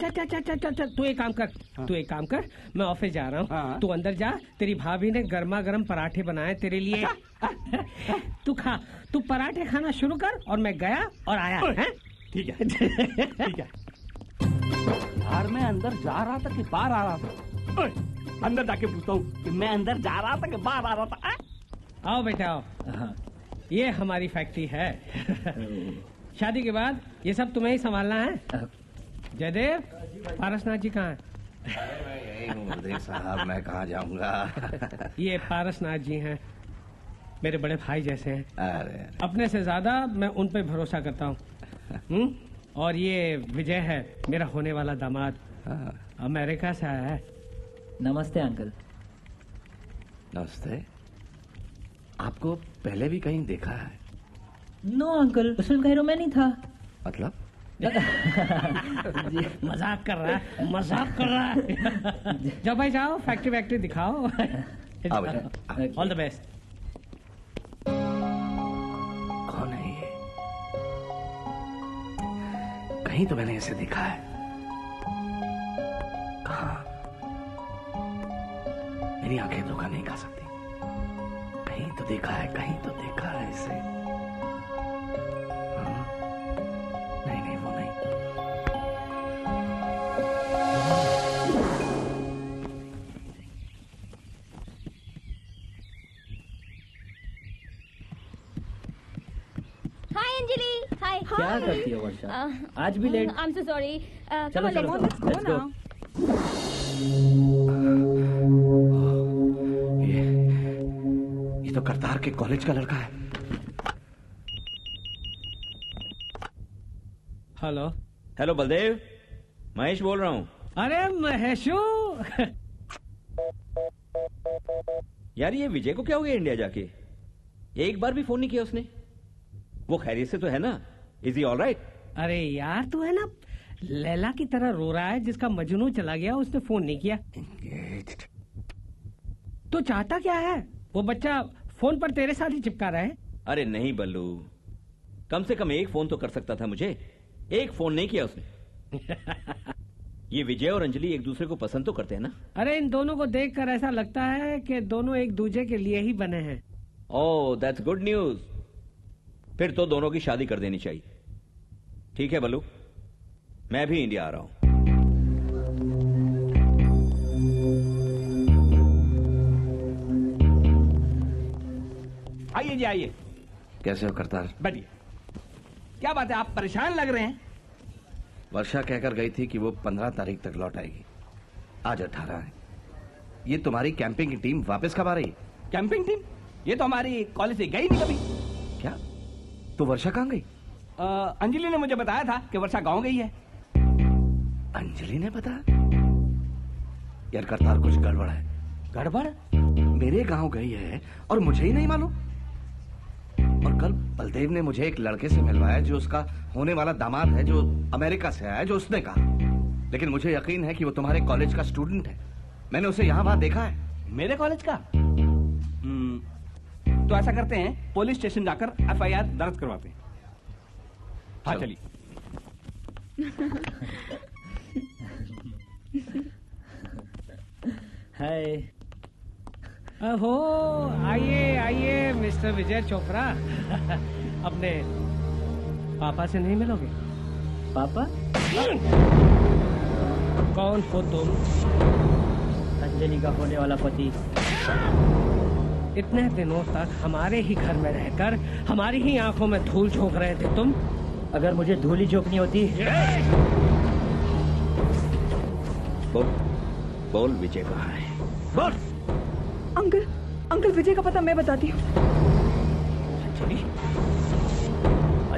तू एक काम कर, मैं ऑफिस जा रहा हूँ, तू अंदर जा। तेरी भाभी ने गर्मा गर्म पराठे बनाए तेरे लिए। तू खा, तू पराठे खाना शुरू कर। और मैं गया और आया। ठीक है। यार मैं अंदर जा रहा था कि बाहर आ रहा था? अंदर जाके पूछता हूँ कि मैं अंदर जा रहा था कि बाहर आ रहा था। आओ बेटा आओ, ये हमारी फैक्ट्री है। शादी के बाद ये सब तुम्हें ही संभालना है। जयदेव, पारसनाथ जी कहाँ है? साहब मैं कहाँ जाऊंगा? ये पारसनाथ जी हैं, मेरे बड़े भाई जैसे हैं। अरे अपने से ज्यादा मैं उन पे भरोसा करता हूँ। और ये विजय है, मेरा होने वाला दामाद, अमेरिका से आया है। नमस्ते अंकल। नमस्ते। आपको पहले भी कहीं देखा है? नो अंकल, उस फिल्म का हीरो मैं नहीं था। मतलब? मजाक कर रहा है। जाओ भाई जाओ, फैक्ट्री दिखाओ। All the best. कौन है ये? कहीं तो मैंने इसे देखा है। कहाँ? मेरी आंखें धोखा नहीं खा सकती। कहीं तो देखा है इसे। नहीं वो नहीं। हाय अंजलि। हाय। क्या करती हो वर्षा? आज भी late. I am so sorry. चलो लेट्स गो। ये तो करतार के कॉलेज का लड़का है। हेलो बलदेव, महेश बोल रहा हूँ। अरे महेशू। यार ये विजय को क्या हो गया इंडिया जाके? एक बार भी फोन नहीं किया उसने। वो खैरियत से तो है ना? Is he all right? अरे यार तू है ना लैला की तरह रो रहा है जिसका मजनू चला गया, उसने फोन नहीं किया। तो चाहता क्या है? वो बच्चा फोन पर तेरे साथ ही चिपका रहा है। अरे नहीं बल्लू, कम से कम एक फोन तो कर सकता था मुझे। एक फोन नहीं किया उसने। ये विजय और अंजलि एक दूसरे को पसंद तो करते हैं ना? अरे इन दोनों को देखकर ऐसा लगता है कि दोनों एक दूसरे के लिए ही बने हैं। Oh that's good news. फिर तो दोनों की शादी कर देनी चाहिए। ठीक है बल्लू, मैं भी इंडिया आ रहा हूं। आइए जी आइए। कैसे हो करतार? बढ़िया। क्या बात है, आप परेशान लग रहे हैं? वर्षा कहकर गई थी कि वो 15 तारीख तक लौट आएगी। आज 18 है। ये तुम्हारी कैंपिंग की टीम वापस कब आ रही? Camping team? ये तो हमारी कॉलेज से गई नहीं कभी। क्या? तो वर्षा कहाँ गई? अंजलि ने मुझे बताया था कि वर्षा गांव गई है। अंजलि ने बताया? यार करतार कुछ गड़बड़ है। गड़बड़? मेरे गांव गई है और मुझे ही नहीं मालूम। और कल बलदेव ने मुझे एक लड़के से मिलवाया जो उसका होने वाला दामाद है, जो अमेरिका से आया, जो उसने कहा। लेकिन मुझे यकीन है कि वो तुम्हारे कॉलेज का स्टूडेंट है। मैंने उसे यहाँ वहां देखा है। मेरे कॉलेज का? तो ऐसा करते हैं, पुलिस स्टेशन जाकर FIR दर्ज करवाते हैं। हाँ चलिए। हाय। हो आइए आइए मिस्टर विजय चोपड़ा। अपने पापा से नहीं मिलोगे? पापा? कौन हो तुम? अंजलि का होने वाला पति। इतने दिनों तक हमारे ही घर में रहकर हमारी ही आंखों में धूल झोंक रहे थे तुम। अगर मुझे धूल ही झोंकनी होती। बोल विजय कहाँ है? बोल। अंकल विजय का पता मैं बताती हूँ।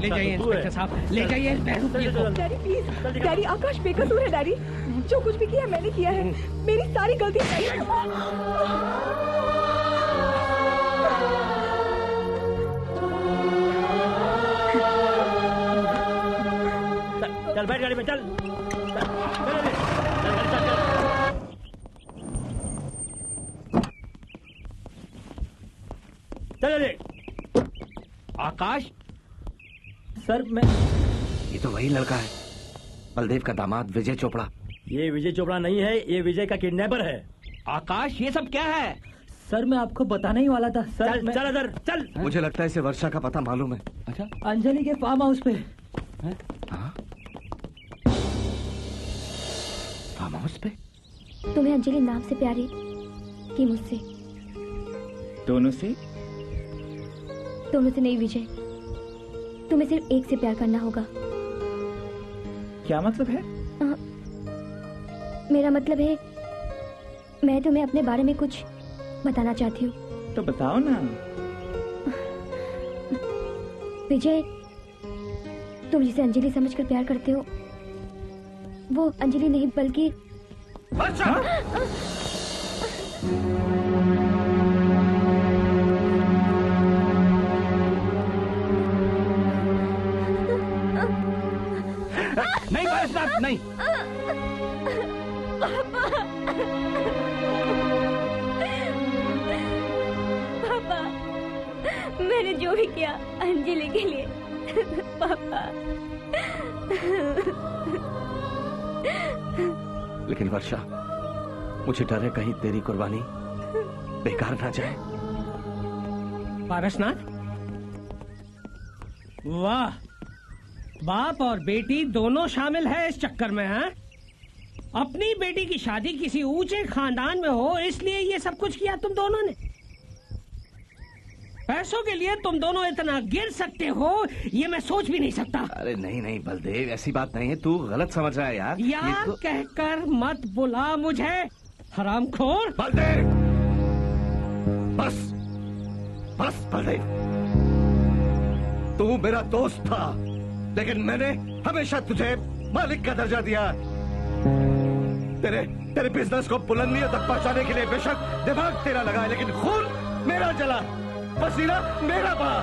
ले जाइए इंस्पेक्टर साहब, ले जाइए इस बेवकूफ को। डैडी प्लीज, डैडी आकाश बेकसूर है डैडी। जो कुछ भी किया मैंने किया है, मेरी सारी गलती है। चल बैठ गाड़ी में, चल। चल आकाश। सर मैं ये तो वही लड़का है, बलदेव का दामाद विजय चोपड़ा। ये विजय चोपड़ा नहीं है, ये विजय का किडनैपर है। आकाश ये सब क्या है? सर मैं आपको बताना ही वाला था सर। चल चल इधर चल। मुझे लगता है इसे वर्षा का पता मालूम है। अच्छा, अंजलि के फार्म हाउस पे। फार्म हाउस पे? तुम्हें अंजलि नाम से प्यारी कि मुझसे? दोनों से? दोनों से नहीं विजय, तुम्हें सिर्फ एक से प्यार करना होगा। क्या मतलब है? मेरा मतलब है मैं तुम्हें अपने बारे में कुछ बताना चाहती हूँ। तो बताओ ना। विजय, तुम जिसे अंजलि समझकर प्यार करते हो वो अंजलि नहीं बल्कि नहीं बरसात नहीं। पापा, मैंने जो भी किया अंजलि के लिए। पापा। लेकिन वर्षा, मुझे डर है कहीं तेरी कुर्बानी बेकार ना जाए। पारसनाथ, वाह, बाप और बेटी दोनों शामिल है इस चक्कर में। हैं? अपनी बेटी की शादी किसी ऊंचे खानदान में हो इसलिए ये सब कुछ किया तुम दोनों ने। पैसों के लिए तुम दोनों इतना गिर सकते हो ये मैं सोच भी नहीं सकता। अरे नहीं नहीं बलदेव, ऐसी बात नहीं है, तू गलत समझ रहा है यार। यार तो... कहकर मत बुला मुझे हरामखोर। बलदेव बस बस बलदेव, तू मेरा दोस्त था लेकिन मैंने हमेशा तुझे मालिक का दर्जा दिया। तेरे बिजनेस को बुलंदियों तक पहुंचाने के लिए बेशक दिमाग तेरा लगा लेकिन खून मेरा जला, पसीना मेरा बहा।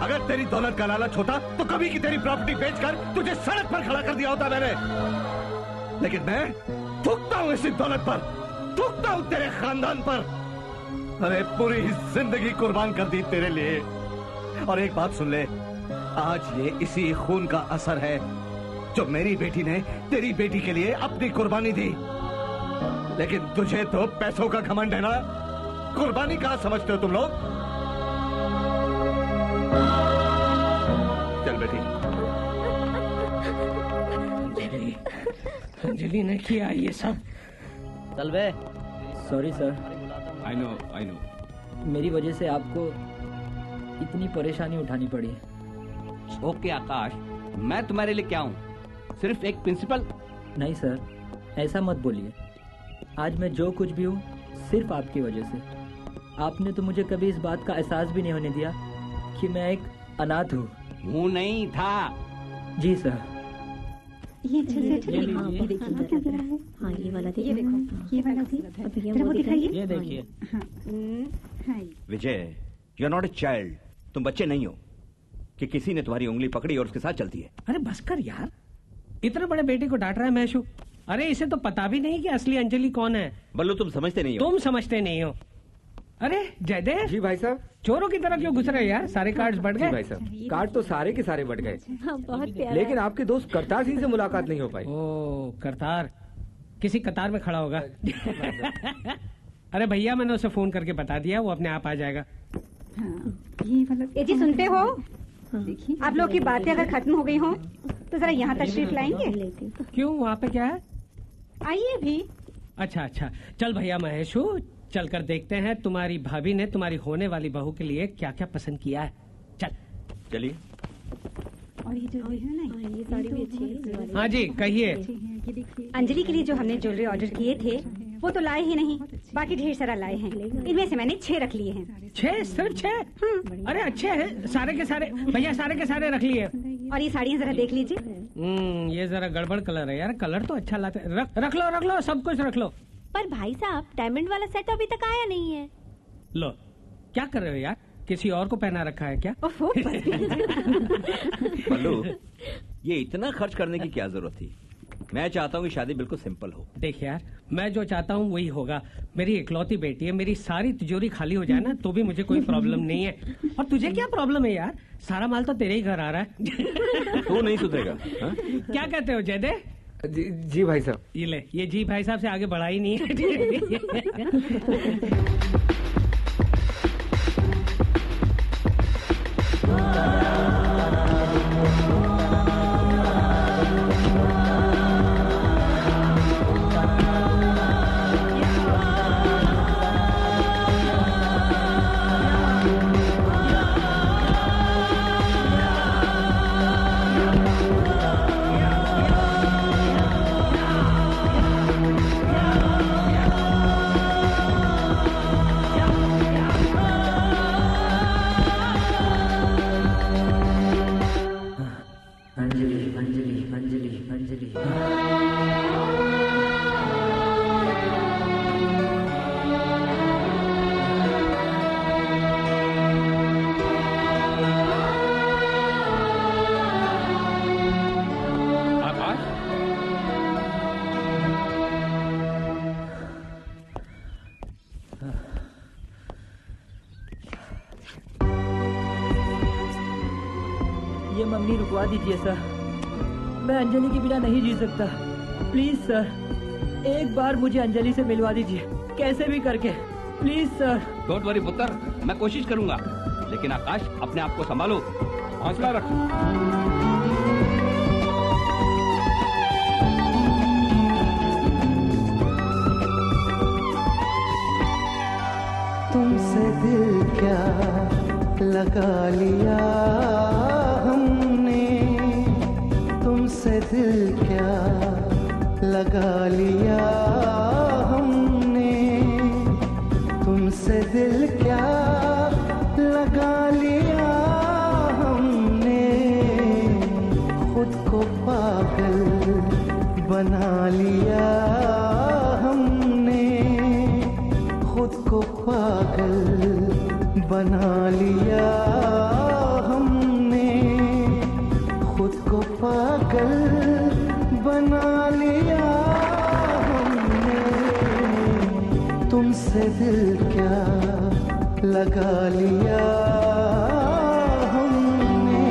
अगर तेरी दौलत का लालच होता तो कभी की तेरी प्रॉपर्टी बेचकर तुझे सड़क पर खड़ा कर दिया होता मैंने। लेकिन मैं थूकता हूं इसी दौलत पर, थूकता हूं तेरे खानदान पर। अरे पूरी जिंदगी कुर्बान कर दी तेरे लिए। और एक बात सुन ले, आज ये इसी खून का असर है जो मेरी बेटी ने तेरी बेटी के लिए अपनी कुर्बानी दी। लेकिन तुझे तो पैसों का घमंड है ना, कुर्बानी कहां समझते हो तुम लोग? चल बेटी। अंजलि ने किया ये सब। चल बे। Sorry sir. I know. मेरी वजह से आपको इतनी परेशानी उठानी पड़ी। ओके आकाश, मैं तुम्हारे लिए क्या हूँ? सिर्फ एक प्रिंसिपल? नहीं सर, ऐसा मत बोलिए। आज मैं जो कुछ भी हूँ सिर्फ आपकी वजह से। आपने तो मुझे कभी इस बात का एहसास भी नहीं होने दिया कि मैं एक अनाथ हूँ। हूँ नहीं था। जी सर। ये हाँ ये वाला देखिए, ये देखो ये वाला दिखाइए। ये देखिए। Vijay, you are not a child. तुम बच्चे नहीं हो कि किसी ने तुम्हारी उंगली पकड़ी और उसके साथ चलती है। अरे बस कर यार, इतने बड़े बेटे को डांट रहा है मैशू। अरे इसे तो पता भी नहीं कि असली अंजलि कौन है। बल्लू तुम समझते नहीं हो। तुम समझते नहीं हो। अरे जयदेव। जी भाई साहब। चोरों की तरफ क्यों घुस रहे यार? सारे कार्ड्स बढ़ गए। भाई साहब, कार्ड तो सारे के सारे बढ़ गए। हाँ, बहुत प्यारा। लेकिन आपके दोस्त करतार सिंह से मुलाकात नहीं हो पाई। ओ करतार, किसी कतार में खड़ा होगा। अरे भैया मैंने उसे फोन करके बता दिया, वो अपने आप आ जाएगा। ये जी सुनते हो, आप लोग की बातें अगर खत्म हो गई हो तो जरा यहाँ तशरीफ लाएंगे। क्यों, वहाँ पे क्या है? आइए भी। अच्छा अच्छा, चल भैया महेशू, चल कर देखते हैं तुम्हारी भाभी ने तुम्हारी होने वाली बहू के लिए क्या क्या पसंद किया है। चल चलिए। और ये जो है ना, ये साड़ी भी अच्छी है। हाँ जी कहिए। अंजलि के लिए जो हमने ज्वेलरी ऑर्डर किए थे वो तो लाए ही नहीं, बाकी ढेर सारा लाए हैं। इनमें से मैंने 6 रख लिए हैं। 6? सिर्फ 6? अरे अच्छे हैं सारे के सारे भैया, सारे के सारे रख लिए। और ये साड़ियाँ जरा देख लीजिए। ये जरा गड़बड़ कलर है यार, कलर तो अच्छा लाते। रख लो सब कुछ रख लो। पर भाई साहब डायमंड वाला सेट अभी तक आया नहीं है। लो क्या कर रहे हो यार, किसी और को पहना रखा है क्या? बल्लू, ये इतना खर्च करने की क्या जरूरत थी? मैं चाहता हूँ कि शादी बिल्कुल सिंपल हो। देख यार, मैं जो चाहता हूँ वही होगा। मेरी इकलौती बेटी है, मेरी सारी तिजोरी खाली हो जाए ना तो भी मुझे कोई प्रॉब्लम नहीं है। और तुझे क्या प्रॉब्लम है यार, सारा माल तो तेरे ही घर आ रहा है। तू नहीं सुधरेगा। क्या कहते हो जयदेव? जी भाई साहब। ये ले, ये जी भाई साहब से आगे बढ़ा ही नहीं है। ये मंगनी रुकवा दीजिए सर, मैं अंजलि के बिना नहीं जी सकता। प्लीज सर, एक बार मुझे अंजलि से मिलवा दीजिए, कैसे भी करके, प्लीज सर। डोंट वरी पुत्र, मैं कोशिश करूंगा, लेकिन आकाश अपने आप को संभालो, हौसला रखो। तुमसे दिल क्या लगा लिया हमने, तुमसे दिल क्या लगा लिया हमने, तुमसे दिल क्या लगा लिया हमने, खुद को पागल बना लिया हमने, खुद को पागल बना लिया हमने, खुद को पागल बना लिया हमने, तुमसे दिल क्या लगा लिया हमने।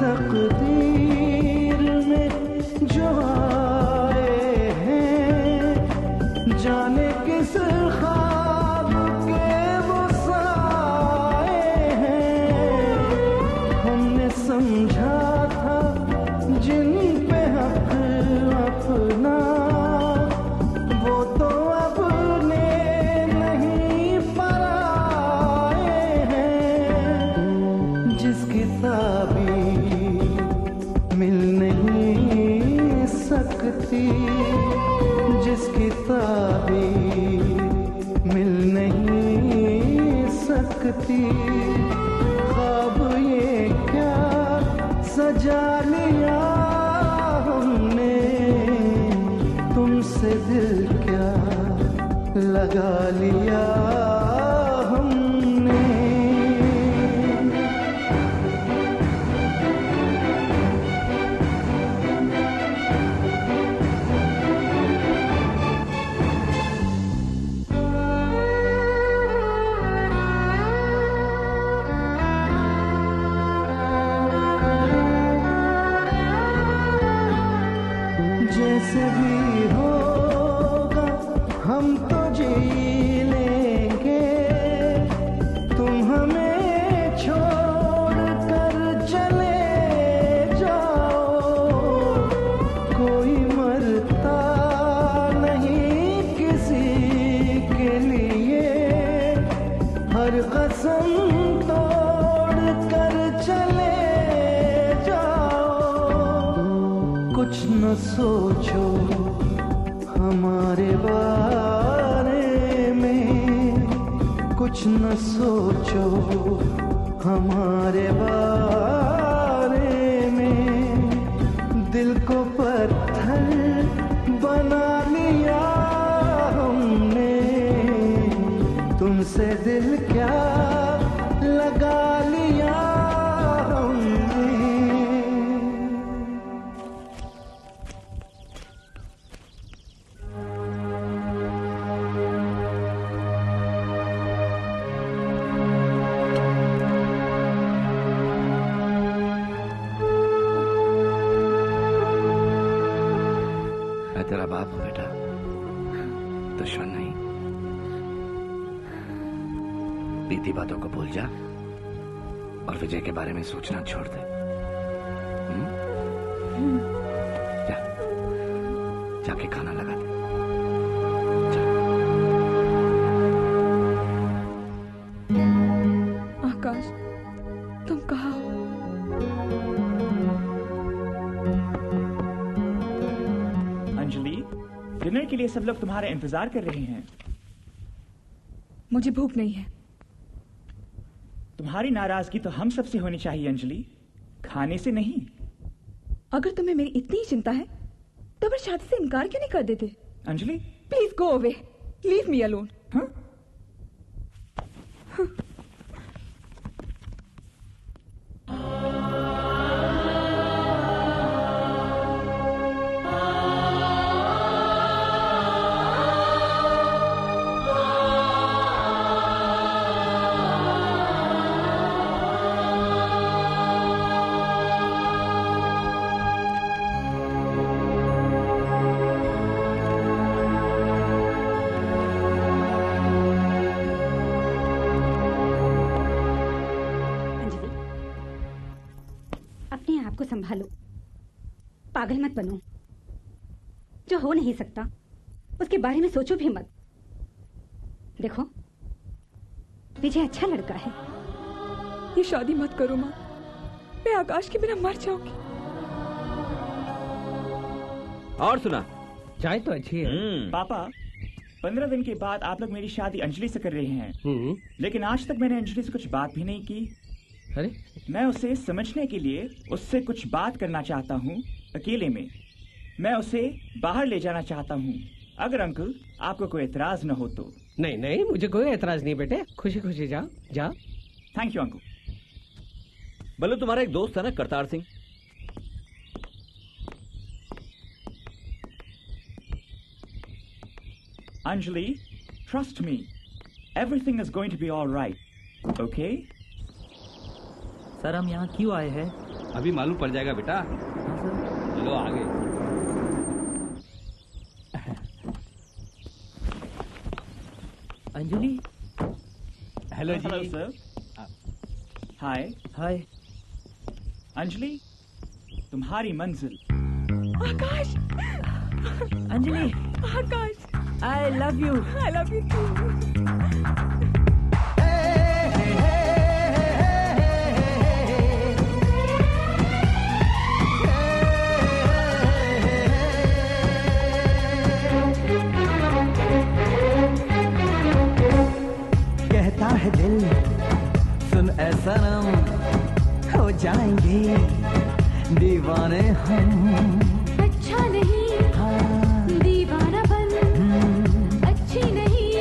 तकदीर में जो आए हैं, जाने किस ख्वाब के वो साए हैं, हमने समझा था जिन पे हक अपना, वो तो अपने नहीं पराए हैं, जिसकी ताबीर मिल नहीं सकती, जिसकी ताबीर मिल नहीं सकती, ख्वाब ये क्या सजा लिया हमने, तुमसे दिल क्या लगा लिया हमने। जैसे भी होगा हम तो जी लेंगे, तुम हमें छोड़ कर चले जाओ। कोई मरता नहीं किसी के लिए, हर कसम तोड़ कर चले कुछ न सोचो हमारे बारे में, कुछ न सोचो हमारे बारे में। दिल को पत्थर बना लिया हमने, तुमसे दिल क्या लगा लिया हमने। तेरा बाप हूं बेटा, दुश्मन नहीं। बीती बातों को भूल जा और विजय के बारे में सोचना छोड़ दे। जा, जाके खाना लगा दे। आकाश, तुम कहाँ हो? अंजलि, डिनर के लिए सब लोग तुम्हारा इंतजार कर रहे हैं। मुझे भूख नहीं है। तुम्हारी नाराजगी तो हम सबसे होनी चाहिए अंजलि, खाने से नहीं। अगर तुम्हें मेरी इतनी चिंता है तो फिर शादी से इनकार क्यों नहीं कर देते? Anjali, please go away, leave me alone. संभालो, पागल मत बनो। जो हो नहीं सकता उसके बारे में सोचो भी मत। देखो, विजय अच्छा लड़का है। ये शादी मत करो माँ, मैं आकाश के बिना मर जाऊंगी। और सुना, चाय तो अच्छी है। पापा, 15 दिन के बाद आप लोग मेरी शादी अंजलि से कर रहे हैं, लेकिन आज तक मैंने अंजलि से कुछ बात भी नहीं की। अरे, मैं उसे समझने के लिए उससे कुछ बात करना चाहता हूँ अकेले में। मैं उसे बाहर ले जाना चाहता हूँ, अगर अंकल आपको कोई एतराज न हो तो। नहीं नहीं, मुझे कोई एतराज नहीं बेटे, खुशी खुशी जाओ जाओ। Thank you uncle. बल्लू, तुम्हारा एक दोस्त है ना Kartar Singh, Anjali, trust me, everything is going to be all right, okay? Sir, हम यहाँ क्यों आए हैं? अभी मालूम पड़ जाएगा बेटा। चलो आगे। अंजलि। हेलो जी। Hello sir. Hi. Hi. Anjali, तुम्हारी मंजिल। आकाश। अंजलि। आकाश। I love you. I love you too. कहता है दिल, सुन ऐ सनम, हो जाएंगे दीवाने हम। अच्छा नहीं दीवाना बन, अच्छी नहीं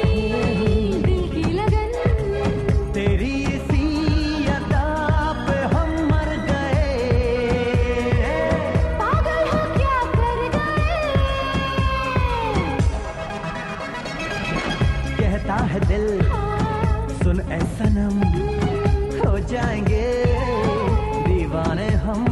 है दिल सुन ऐ सनम हो जाएंगे दीवाने हम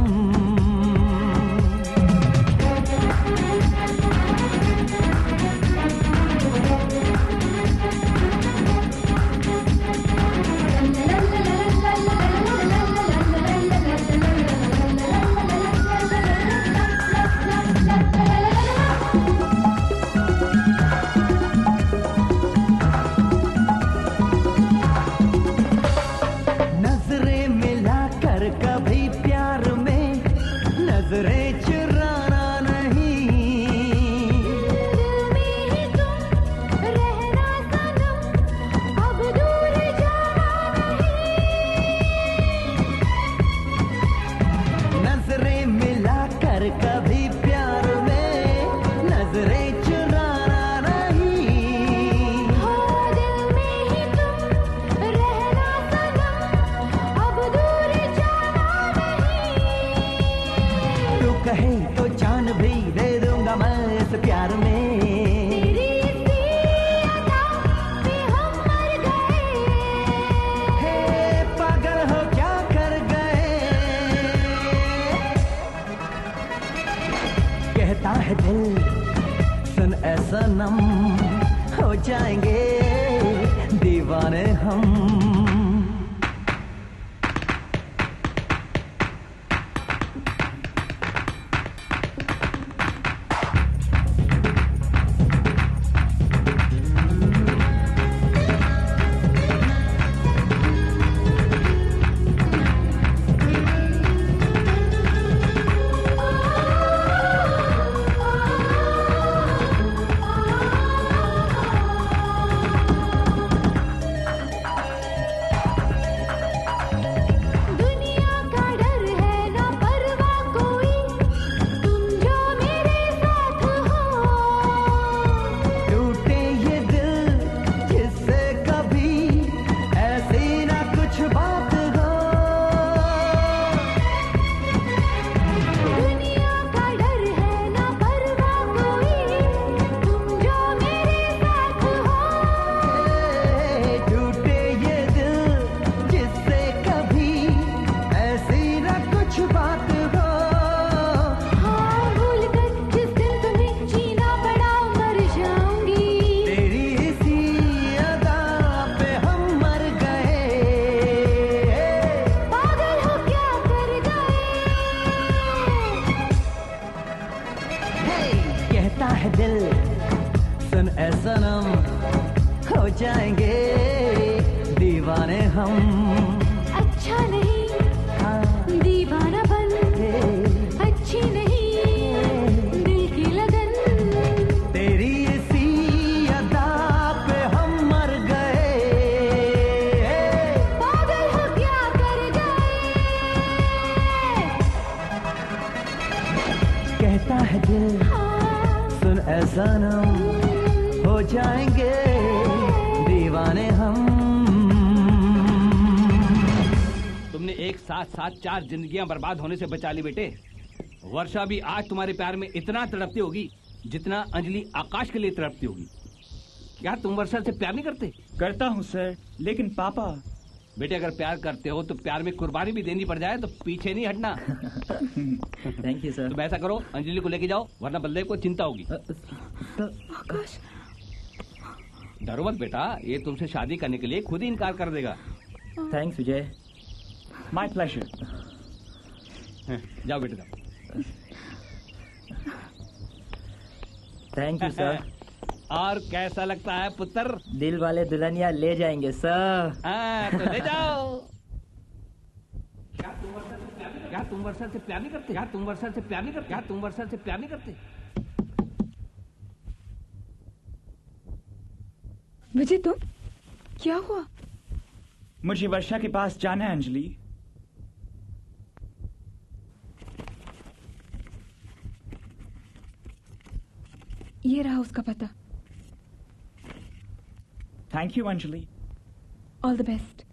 नजरें मिलाकर कभी प्यार में नजरें चुराना नहीं नजरें मिलाकर कभी प्यार में नजरें चुराना नहीं तू कहे तो जान भी दे दूंगा मैं इस प्यार में हे पागल हो क्या कर गए कहता है दिल सुन ऐसा नम हो जाएंगे दीवाने हम दुनिया का डर है ना परवाह कोई तुम जो मेरे साथ हो टूटे ये दिल जिससे कभी ऐसी ना कुछ बात हो दुनिया का डर है ना परवाह कोई तुम जो मेरे साथ हो टूटे ये दिल जिससे कभी ऐसी ना कुछ बात हो हाँ भूल कर जिस दिन तुम्हें जीना पड़ा मर जाऊंगी तेरी इसी अदा पे हम मर गए पागल हो क्या कर गए कहता है दिल सुन ऐ सनम हो जाएंगे दीवाने हम अच्छा नहीं दीवानापन अच्छी नहीं दिल की लगन तेरी इसी अदा पे हम मर गए पागल हो क्या कर गए कहता है दिल सुन ऐ सनम हो जाएंगे दीवाने हम तुमने एक साथ साथ 4 जिंदगियां बर्बाद होने से बचा ली बेटे। वर्षा भी आज तुम्हारे प्यार में इतना तड़पती होगी जितना अंजलि आकाश के लिए तड़पती होगी। क्या तुम वर्षा से प्यार नहीं करते? करता हूँ सर, लेकिन पापा। बेटे अगर प्यार करते हो तो प्यार में कुर्बानी भी देनी पड़ जाए तो पीछे नहीं हटना। Thank you sir. तुम ऐसा करो अंजलि को लेके जाओ वरना बलदेव को चिंता होगी। आकाश डरो मत बेटा, ये तुमसे शादी करने के लिए खुद ही इनकार कर देगा। Thanks Vijay. My pleasure. जाओ बेटे जाओ। Thank you sir. और कैसा लगता है पुत्र? दिल वाले दुल्हनिया ले जाएंगे सर। तो ले जाओ। क्या तुम वर्षा से प्यार नहीं करते? क्या तुम वर्षा से प्यार नहीं करते? क्या तुम वर्षा से प्यार नहीं करते? विजय तुम क्या हुआ? मुझे वर्षा के पास जाना है अंजलि। ये रहा उसका पता। Thank you Anjali. All the best.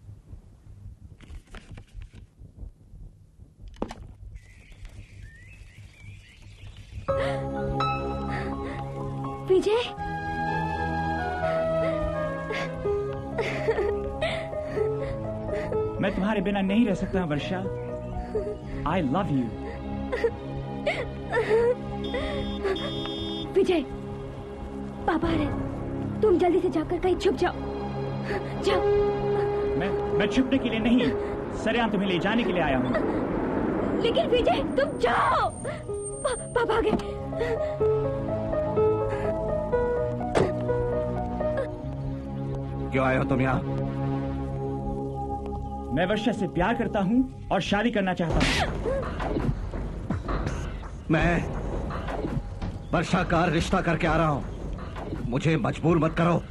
Vijay मैं तुम्हारे बिना नहीं रह सकता वर्षा। I love you. विजय, पापा आ रहे, तुम जल्दी से जाकर कहीं छुप जाओ। जाओ। मैं छुपने के लिए नहीं, सरेआम तुम्हें ले जाने के लिए आया हूँ। लेकिन विजय, तुम जाओ। पापा आ गए। क्यों आए हो तुम यहाँ? मैं वर्षा से प्यार करता हूँ और शादी करना चाहता हूँ। मैं वर्षा का रिश्ता करके आ रहा हूँ, मुझे मजबूर मत करो।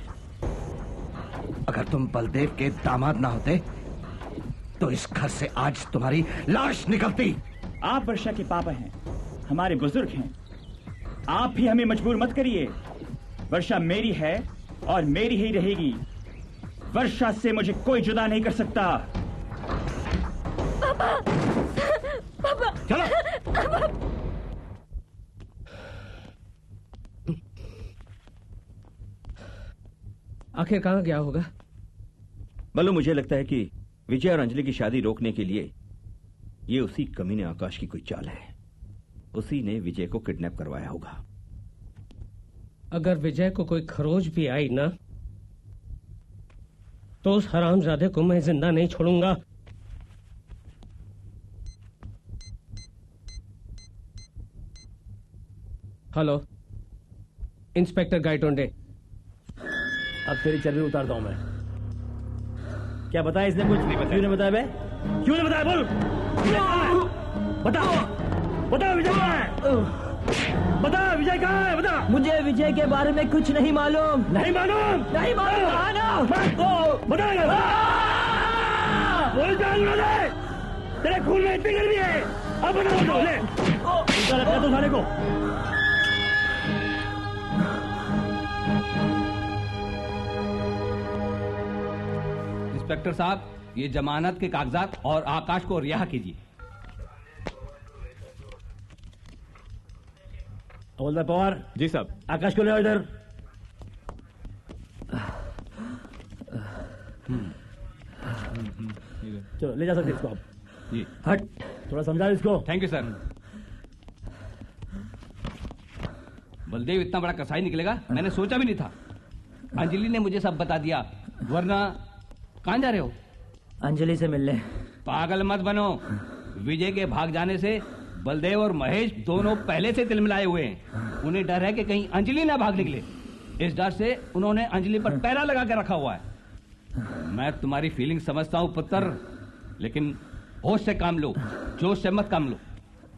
अगर तुम बलदेव के दामाद ना होते तो इस घर से आज तुम्हारी लाश निकलती। आप वर्षा के पापा हैं, हमारे बुजुर्ग हैं। आप भी हमें मजबूर मत करिए। वर्षा मेरी है और मेरी ही रहेगी। वर्षा से मुझे कोई जुदा नहीं कर सकता। पापा, पापा, चलो। आखिर कहाँ गया होगा? बल्लू, मुझे लगता है कि विजय और अंजलि की शादी रोकने के लिए ये उसी कमीने आकाश की कोई चाल है। उसी ने विजय को किडनैप करवाया होगा। अगर विजय को कोई खरोच भी आई ना, तो उस हरामजादे को मैं जिंदा नहीं छोड़ूंगा। Hello, inspector Gaitonde. अब तेरी चर्बी उतारता हूं मैं। क्या बताया इसने? कुछ नहीं बताया। क्यों नहीं बताया बे? क्यों नहीं बताया? बोल। बताओ, बताओ विजय कहाँ है? बता विजय कहाँ है? बता। मुझे विजय के बारे में कुछ नहीं मालूम। नहीं मालूम? नहीं मालूम। बता। बोल जान दे। तेरे खून में इतनी गर्मी है। अब बता दो। ले रखा तो सारे को। इंस्पेक्टर साहब, ये जमानत के कागजात और आकाश को रिहा कीजिए। हवलदार पवार। जी साहब। आकाश को ले आओ इधर। चलो ले जा सकते इसको आप। जी। हट, थोड़ा समझा इसको। Thank you sir. बलदेव इतना बड़ा कसाई निकलेगा मैंने सोचा भी नहीं था। अंजलि ने मुझे सब बता दिया, वरना कहाँ जा रहे हो? अंजलि से मिलने। पागल मत बनो। विजय के भाग जाने से बलदेव और महेश दोनों पहले से तिलमिलाए हुए हैं। उन्हें डर है कि कहीं अंजलि ना भाग निकले। इस डर से उन्होंने अंजलि पर पैरा लगा के रखा हुआ है। मैं तुम्हारी फीलिंग समझता हूँ पुत्र, लेकिन होश से काम लो, जोश से मत काम लो।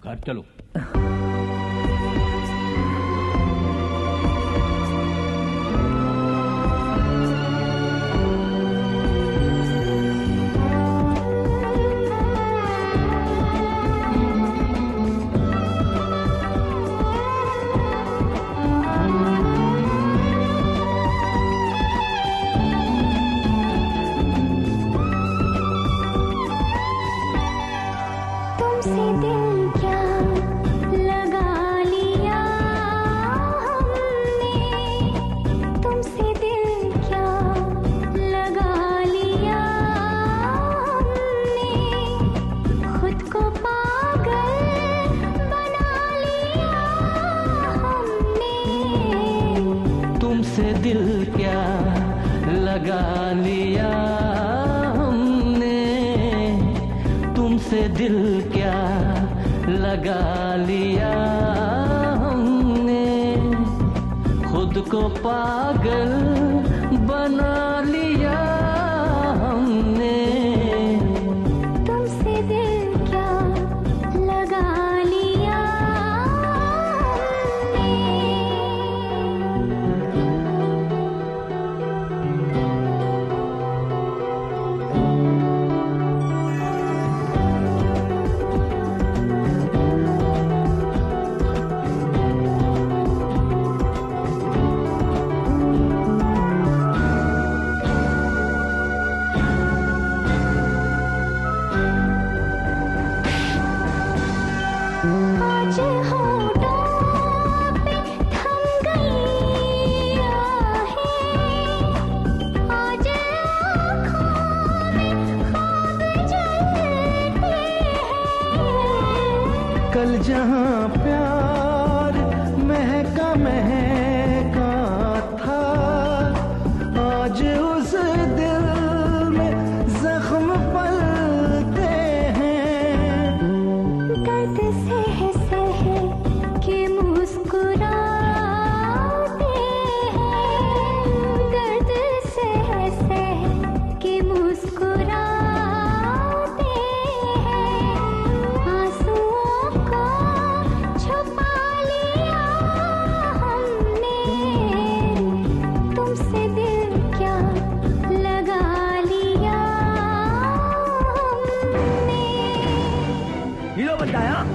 घर चलो। जहां प्यार महका महका था, आज उस दिल में जख्म पलते हैं। दर्द से है सह के मुस्कुराते हैं, दर्द से है सह के मुस्कुराते हैं। आंसुओं को छुपा लिया हमने, तुमसे दिल क्या लगा लिया हमने। हीरो बनता है हाँ?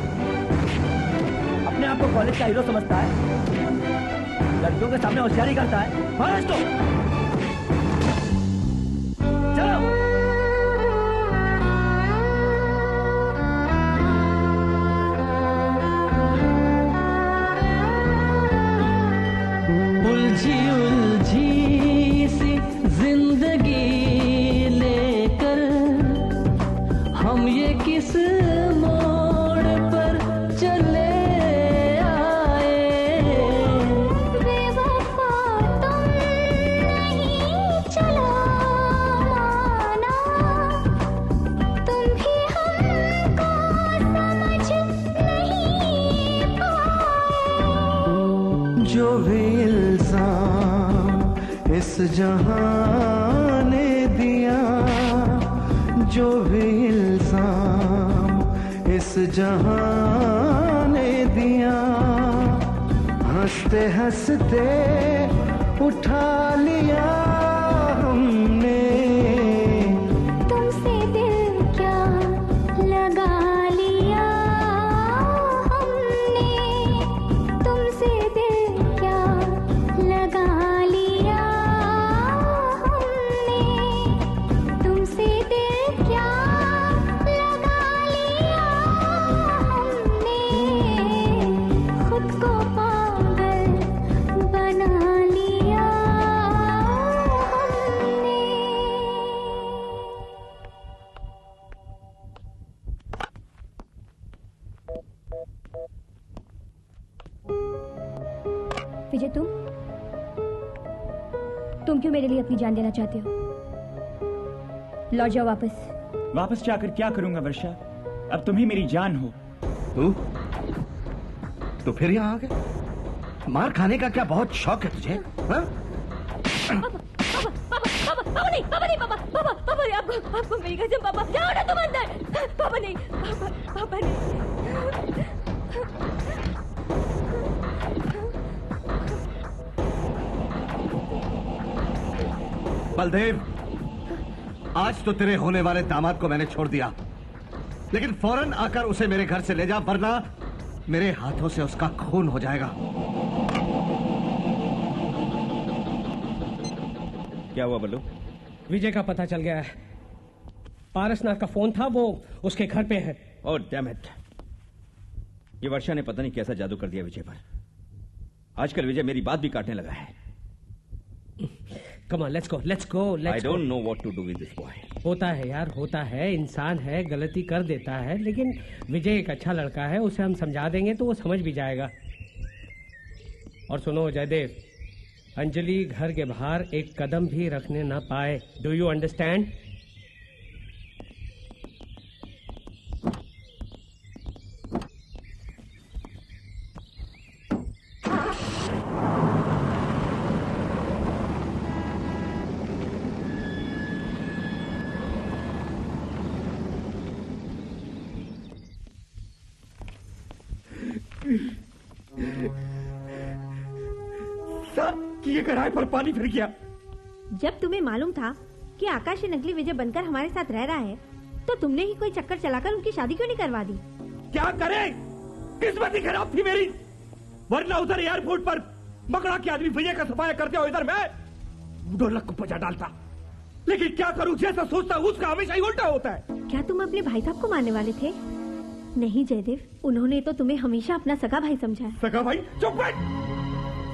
अपने आप को कॉलेज का हीरो समझता है, लड़कियों के सामने होशियारी करता है। मारो इसको, चलो। उलझी उलझी सी जिंदगी लेकर हम ये किस मोड़ पर चले आए। बेवफा तुम नहीं चलो माना, तुम भी हमको समझ नहीं पाए। जो भी इल्जाम इस जहां ने दिया, जो भी इल्जाम इस जहां ने दिया, हंसते हंसते उठा लिया हमने। तुमसे दिल क्या लगा लिया हमने, तुमसे दिल क्या लगा लिया हमने, तुमसे दिल क्या लगा लिया हमने। खुद को पागल बना लिया हमने। विजय, तुम क्यों मेरे लिए अपनी जान देना चाहते हो? लौट जाओ वापस। वापस जाकर क्या करूंगा वर्षा? अब तुम ही मेरी जान हो। तो फिर यहाँ आ गए? मार खाने का क्या बहुत शौक है तुझे? हाँ? पापा नहीं, पापा नहीं, पापा नहीं, आपको मेरी कसम, पापा जाओ ना तुम अंदर। पापा नहीं, पापा नहीं। बलदेव, आज तो तेरे होने वाले दामाद को मैंने छोड़ दिया, लेकिन फौरन आकर उसे मेरे घर से ले जा, वरना मेरे हाथों से उसका खून हो जाएगा। क्या हुआ बल्लू? विजय का पता चल गया है। पारसनाथ का फोन था, वो उसके घर पे है। Oh damn it! ये वर्षा ने पता नहीं कैसा जादू कर दिया विजय पर। आजकल विजय मेरी बात भी काटने लगा है। Come on, let's go, let's go, let's I don't know what to do with this boy. होता है यार, होता है, इंसान है, गलती कर देता है, लेकिन विजय एक अच्छा लड़का है, उसे हम समझा देंगे तो वो समझ भी जाएगा। और सुनो जयदेव, अंजलि घर के बाहर एक कदम भी रखने ना पाए। Do you understand? ये कराए पर पानी फिर गया। जब तुम्हें मालूम था कि आकाश नकली विजय बनकर हमारे साथ रह रहा है, तो तुमने ही कोई चक्कर चलाकर उनकी शादी क्यों नहीं करवा दी? क्या करे, किस्मत ही खराब थी मेरी, वरना उधर एयरपोर्ट पर मकड़ा के आदमी विजय का सफाया करते हो, इधर मैं ढोलक को बजा डालता। लेकिन क्या करूं, जैसा सोचता हूं उसका हमेशा ही उल्टा होता है। क्या तुम अपने भाई साहब को मारने वाले थे? नहीं जयदेव, उन्होंने तो तुम्हें हमेशा अपना सगा भाई समझा है। सगा भाई? चुप बैठ।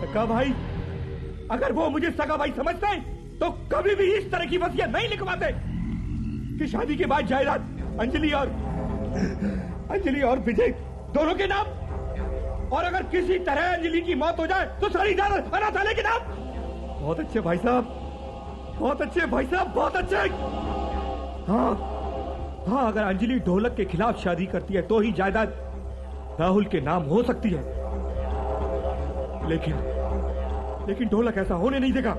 सगा भाई? अगर वो मुझे सगा भाई समझते तो कभी भी इस तरह की वसीयत नहीं लिखवाते कि शादी के बाद जायदाद अंजलि और विजय दोनों के नाम। और अगर किसी तरह अंजलि की मौत हो जाए तो सारी जायदाद अनाथालय के नाम। बहुत अच्छे भाई साहब, बहुत अच्छे भाई साहब, बहुत अच्छे। हाँ, अगर अंजलि ढोलक के खिलाफ शादी करती है तो ही जायदाद राहुल के नाम हो सकती है। लेकिन ढोलक ऐसा होने नहीं देगा।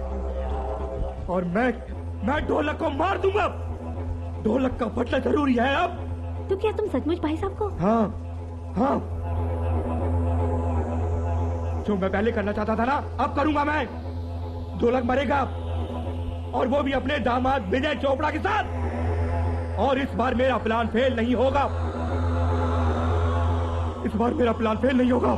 और मैं ढोलक को मार दूंगा। ढोलक का बदला जरूरी है अब। तो क्या तुम सचमुच भाई साहब को? हाँ, जो मैं पहले करना चाहता था ना, अब करूंगा मैं। ढोलक मरेगा, और वो भी अपने दामाद विजय चोपड़ा के साथ। और इस बार मेरा प्लान फेल नहीं होगा। इस बार मेरा प्लान फेल नहीं होगा।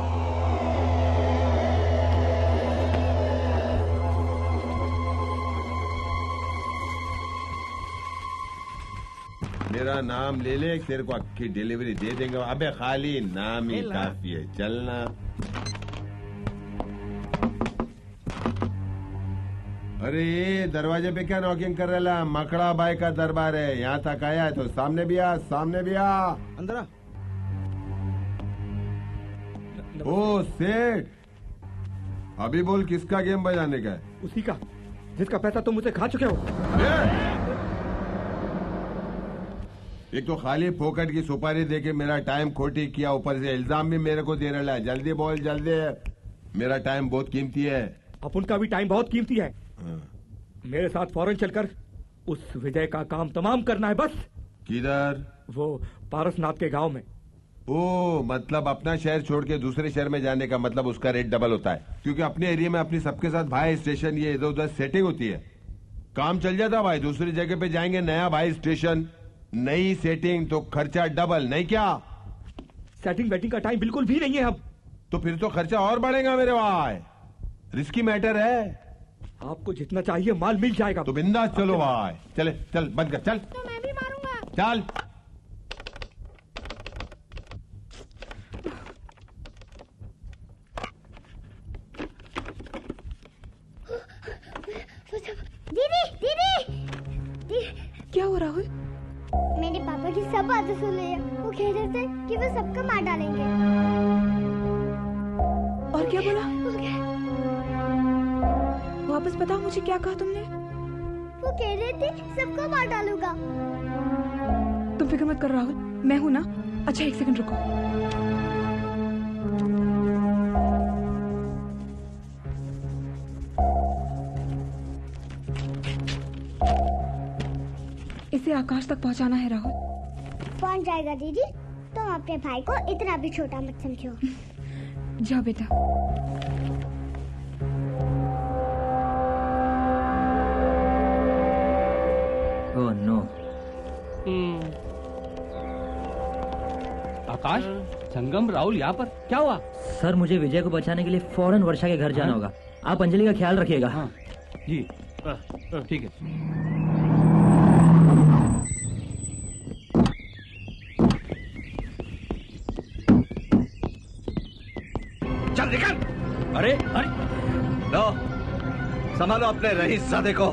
मेरा नाम ले ले, तेरे को अक्की डिलीवरी दे देंगे। अबे खाली नाम ही काफी है, चलना। अरे ये दरवाजे पे क्या नॉकिंग कर रहा? मकड़ा बाई का दरबार है, यहाँ तक आया है तो सामने भी आ, सामने भी आ। अंदर आ। ओ सेठ, अभी बोल किसका गेम बजाने का है? उसी का जिसका पैसा तुम मुझे खा चुके हो। एक तो खाली फोकट की सुपारी देके मेरा टाइम खोटी किया, ऊपर से इल्जाम भी मेरे को दे रहा है। जल्दी बोल, जल्दी। मेरा टाइम बहुत कीमती है। अपन का भी टाइम बहुत कीमती है। मेरे साथ फौरन चलकर उस विजय का काम तमाम करना है बस। किधर? वो पारसनाथ के गांव में। ओ, मतलब अपना शहर छोड़ के दूसरे शहर में जाने का मतलब उसका रेट डबल होता है, क्योंकि अपने एरिया में अपनी सबके साथ भाई स्टेशन ये इधर उधर सेटिंग होती है। काम चल जाता भाई, दूसरी जगह पे जाएंगे, नया भाई स्टेशन, नई सेटिंग, तो खर्चा डबल। नहीं क्या? सेटिंग वेटिंग का टाइम बिल्कुल भी नहीं है अब। तो फिर तो खर्चा और बढ़ेगा मेरे भाई। रिस्की मैटर है। आपको जितना चाहिए माल मिल जाएगा। तो बिंदास चलो भाई। चले, चल बंद कर, चल। तो मैं भी मारूंगा। चल। दीदी क्या हुआ राहुल? मेरे पापा की सब बातें सुन ली है। वो कह रहे थे कि वो सबको मार डालेंगे। और क्या बोला? वापस बताओ मुझे, क्या कहा तुमने? वो कह रहे थे सबको मार डालूंगा। तुम फिक्र मत करो राहुल, मैं हूं ना। अच्छा, एक सेकंड रुको। इसे आकाश तक पहुंचाना है राहुल। पहुंच जाएगा दीदी, तुम अपने भाई को इतना भी छोटा मत समझो। जाओ बेटा। Oh no. आकाश, संगम, राहुल यहाँ पर क्या हुआ? सर, मुझे विजय को बचाने के लिए फौरन वर्षा के घर जाना होगा। आप अंजलि का ख्याल रखिएगा। हाँ जी, ठीक है। चल निकल। अरे लो, संभालो अपने रईसजादे को।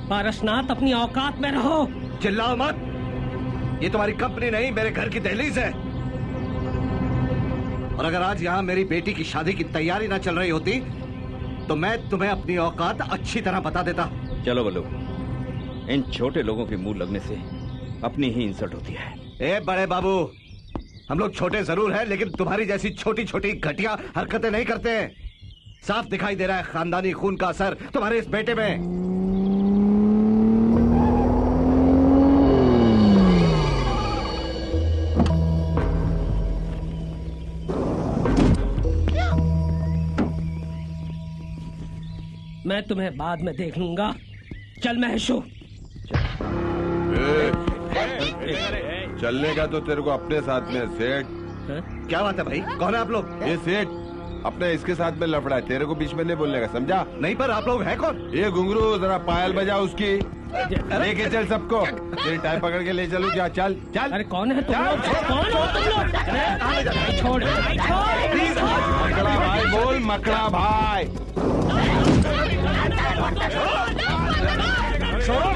पारसनाथ, अपनी औकात में रहो। चिल्लाओ मत, ये तुम्हारी कंपनी नहीं, मेरे घर की दहलीज है। और अगर आज यहाँ मेरी बेटी की शादी की तैयारी ना चल रही होती तो मैं तुम्हें अपनी औकात अच्छी तरह बता देता। चलो बल्लू, इन छोटे लोगों के मुंह लगने से अपनी ही इंसल्ट होती है। ए बड़े बाबू, हम लोग छोटे जरूर हैं, लेकिन तुम्हारी जैसी छोटी छोटी घटिया हरकतें नहीं करते। साफ दिखाई दे रहा है खानदानी खून का असर तुम्हारे इस बेटे में। मैं तुम्हें बाद में देख लूंगा। चल महेशो। चलने का तो तेरे को अपने साथ में सेठ। क्या बात है भाई, कौन है आप लोग? ये सेठ अपने इसके साथ में लफड़ा है, तेरे को बीच में नहीं बोलने का, समझा? नहीं, पर आप लोग हैं कौन? ये घुंघरू, जरा पायल बजा उसकी, लेके चल सबको। तेरी टाई पकड़ के ले चलू क्या? चल चल। अरे कौन है तुम लोग? कौन हो तुम लोग? छोड़ मकड़ा भाई बोल, मकड़ा भाई। छोड़ो।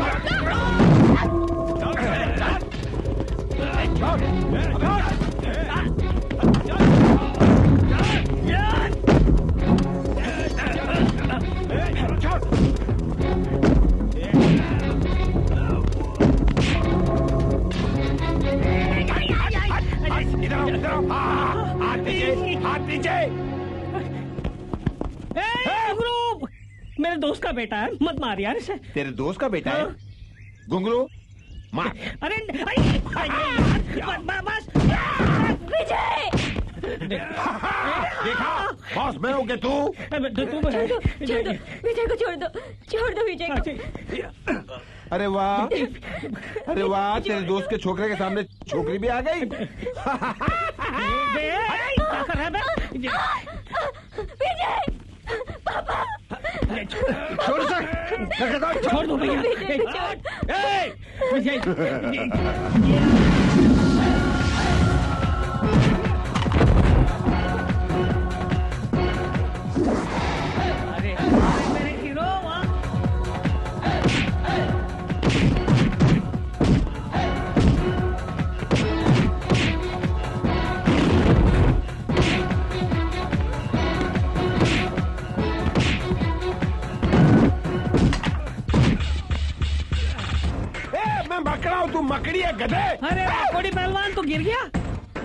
पीछे। घुंगरू मेरे दोस्त का बेटा है, मत मार यार इसे। तेरे दोस्त का बेटा है? घुंगरू मार। अरे बस विजय। देखा बॉस मैं हूँ कि तू? विजय को छोड़ दो विजय को। अरे वाह, अरे वाह, तेरे दोस्त के छोकरे के सामने छोकरी भी आ गई। विजय पापा छोड़ छोड़ दो भैया। विजय मेरे हीरो मैं मकड़ा हूँ, तू मकड़ी है गधे। अरे कोड़ी पहलवान तो गिर गया।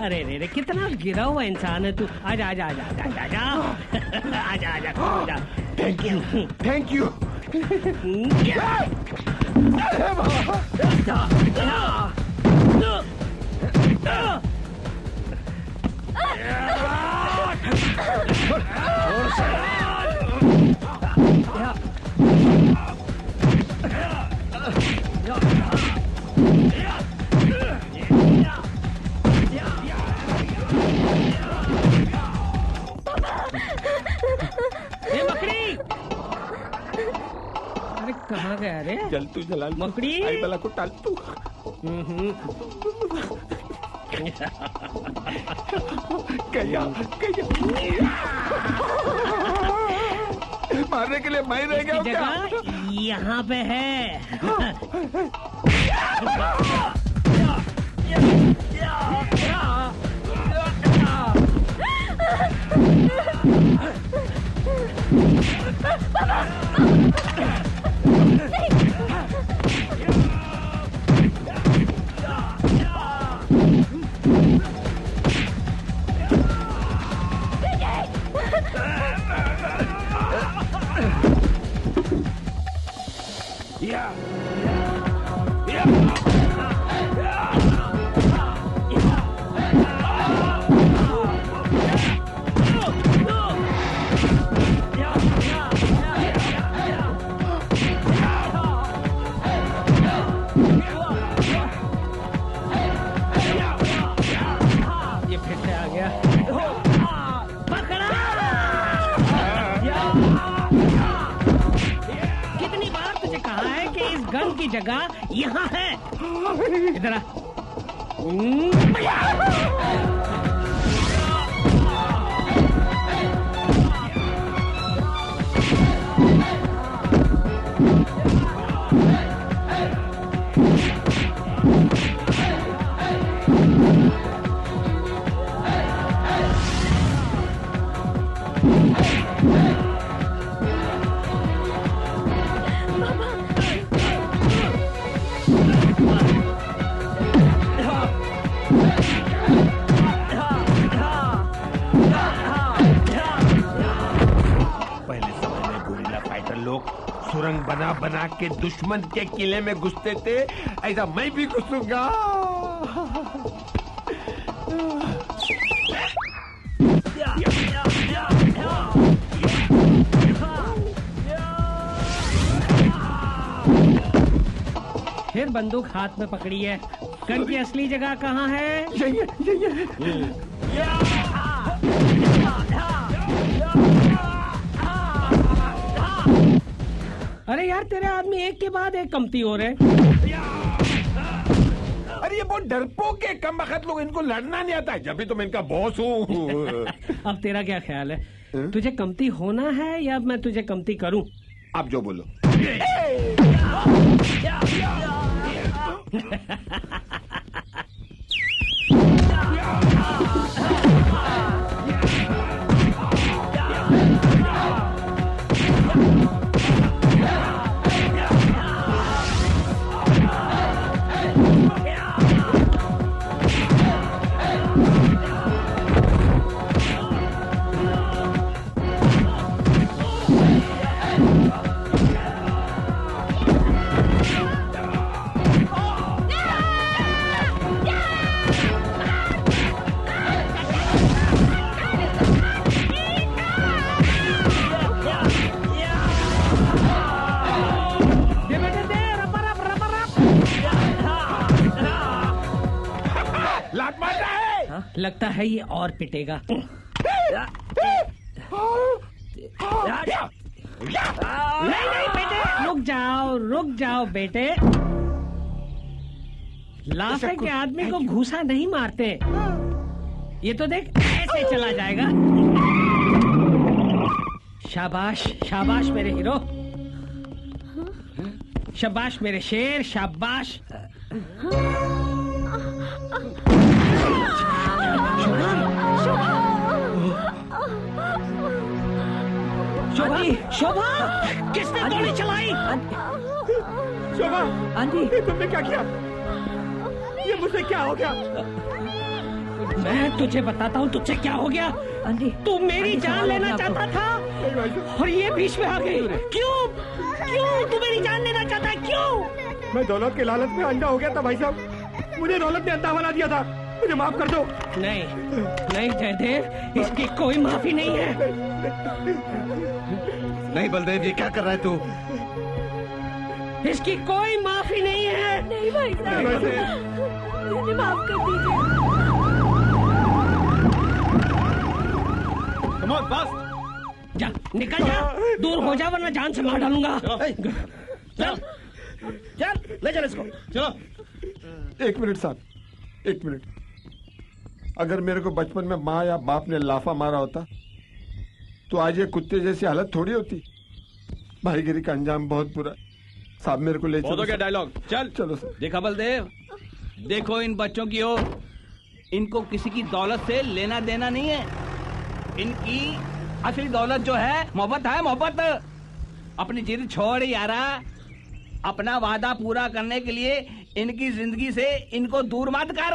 अरे रे कितना गिरा हुआ इंसान है तू। आजा आजा आजा आजा आजा आजा आजा आजा। Thank you thank you. मकड़ी अरे कहाँ गया रे? चल तू चला मकड़ी आई बला को टाल तू। गया मारने के लिए मैं रह गया जगह यहाँ पे है। की जगह यहाँ है। इधर आ। सुरंग बना बना के दुश्मन के किले में घुसते थे, ऐसा मैं भी घुसूंगा। फिर बंदूक हाथ में पकड़ी है। गन की असली जगह कहाँ है? अरे यार तेरे आदमी एक के बाद एक कमती हो रहे। अरे ये बहुत डरपोक है, कम वक्त लोग, इनको लड़ना नहीं आता है। जब भी तो मैं इनका बॉस हूँ। अब तेरा क्या ख्याल है? तुझे कमती होना है या मैं तुझे कमती करूं? आप जो बोलो। लगता है ये और पिटेगा। नहीं बेटे, रुक जाओ बेटे। लाफे के आदमी को घूसा नहीं मारते। ये तो देख ऐसे चला जाएगा। शाबाश शाबाश मेरे हीरो, शाबाश मेरे शेर, शाबाश। शोभा, किसने गोली चलाई? शोभा, आंटी, तुमने क्या किया? ये मुझसे क्या हो गया? मैं तुझे बताता हूँ तुझसे क्या हो गया। आंटी, तू मेरी जान लेना चाहता था और ये बीच में आ गई। क्यों तू मेरी जान लेना चाहता है? क्यों? मैं दौलत के लालच में अंधा हो गया था भाई साहब। मुझे दौलत ने अंधा बना दिया था। मुझे माफ कर दो। नहीं जयदेव, इसकी कोई माफी नहीं है। नहीं बलदेव जी, क्या कर रहा है तू? इसकी कोई माफी नहीं है। नहीं भाई साहब, मुझे माफ कर दीजिए। जा, निकल जा, दूर हो जा वरना जान से मार डालूंगा। चल, ले चल इसको। चलो। एक मिनट साहब, एक मिनट। अगर मेरे को बचपन में माँ या बाप ने लाफा मारा होता तो आज ये कुत्ते जैसी हालत थोड़ी होती। भाईगिरी का अंजाम बहुत बुरा। साहब मेरे को ले चलो। क्या डायलॉग? चल चलो सर। देखा बलदेव, देखो इन बच्चों की ओर। इनको किसी की दौलत से लेना देना नहीं है। इनकी असली दौलत जो है मोहब्बत है, मोहब्बत। अपनी जिद छोड़ यारा। अपना वादा पूरा करने के लिए इनकी जिंदगी से इनको दूर मत कर।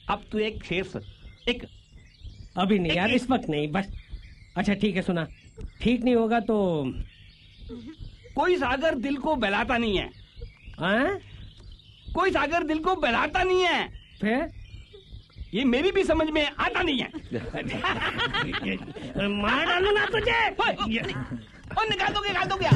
अब तू एक शेर एक अभी नहीं यार, इस वक्त नहीं, बस। अच्छा ठीक है, सुना, ठीक नहीं होगा तो कोई सागर दिल को बहलाता नहीं है। हाँ? कोई सागर दिल को बहलाता नहीं है। फिर ये मेरी भी समझ में आता नहीं है। मार डालू ना तुझे। और निकाल दोगे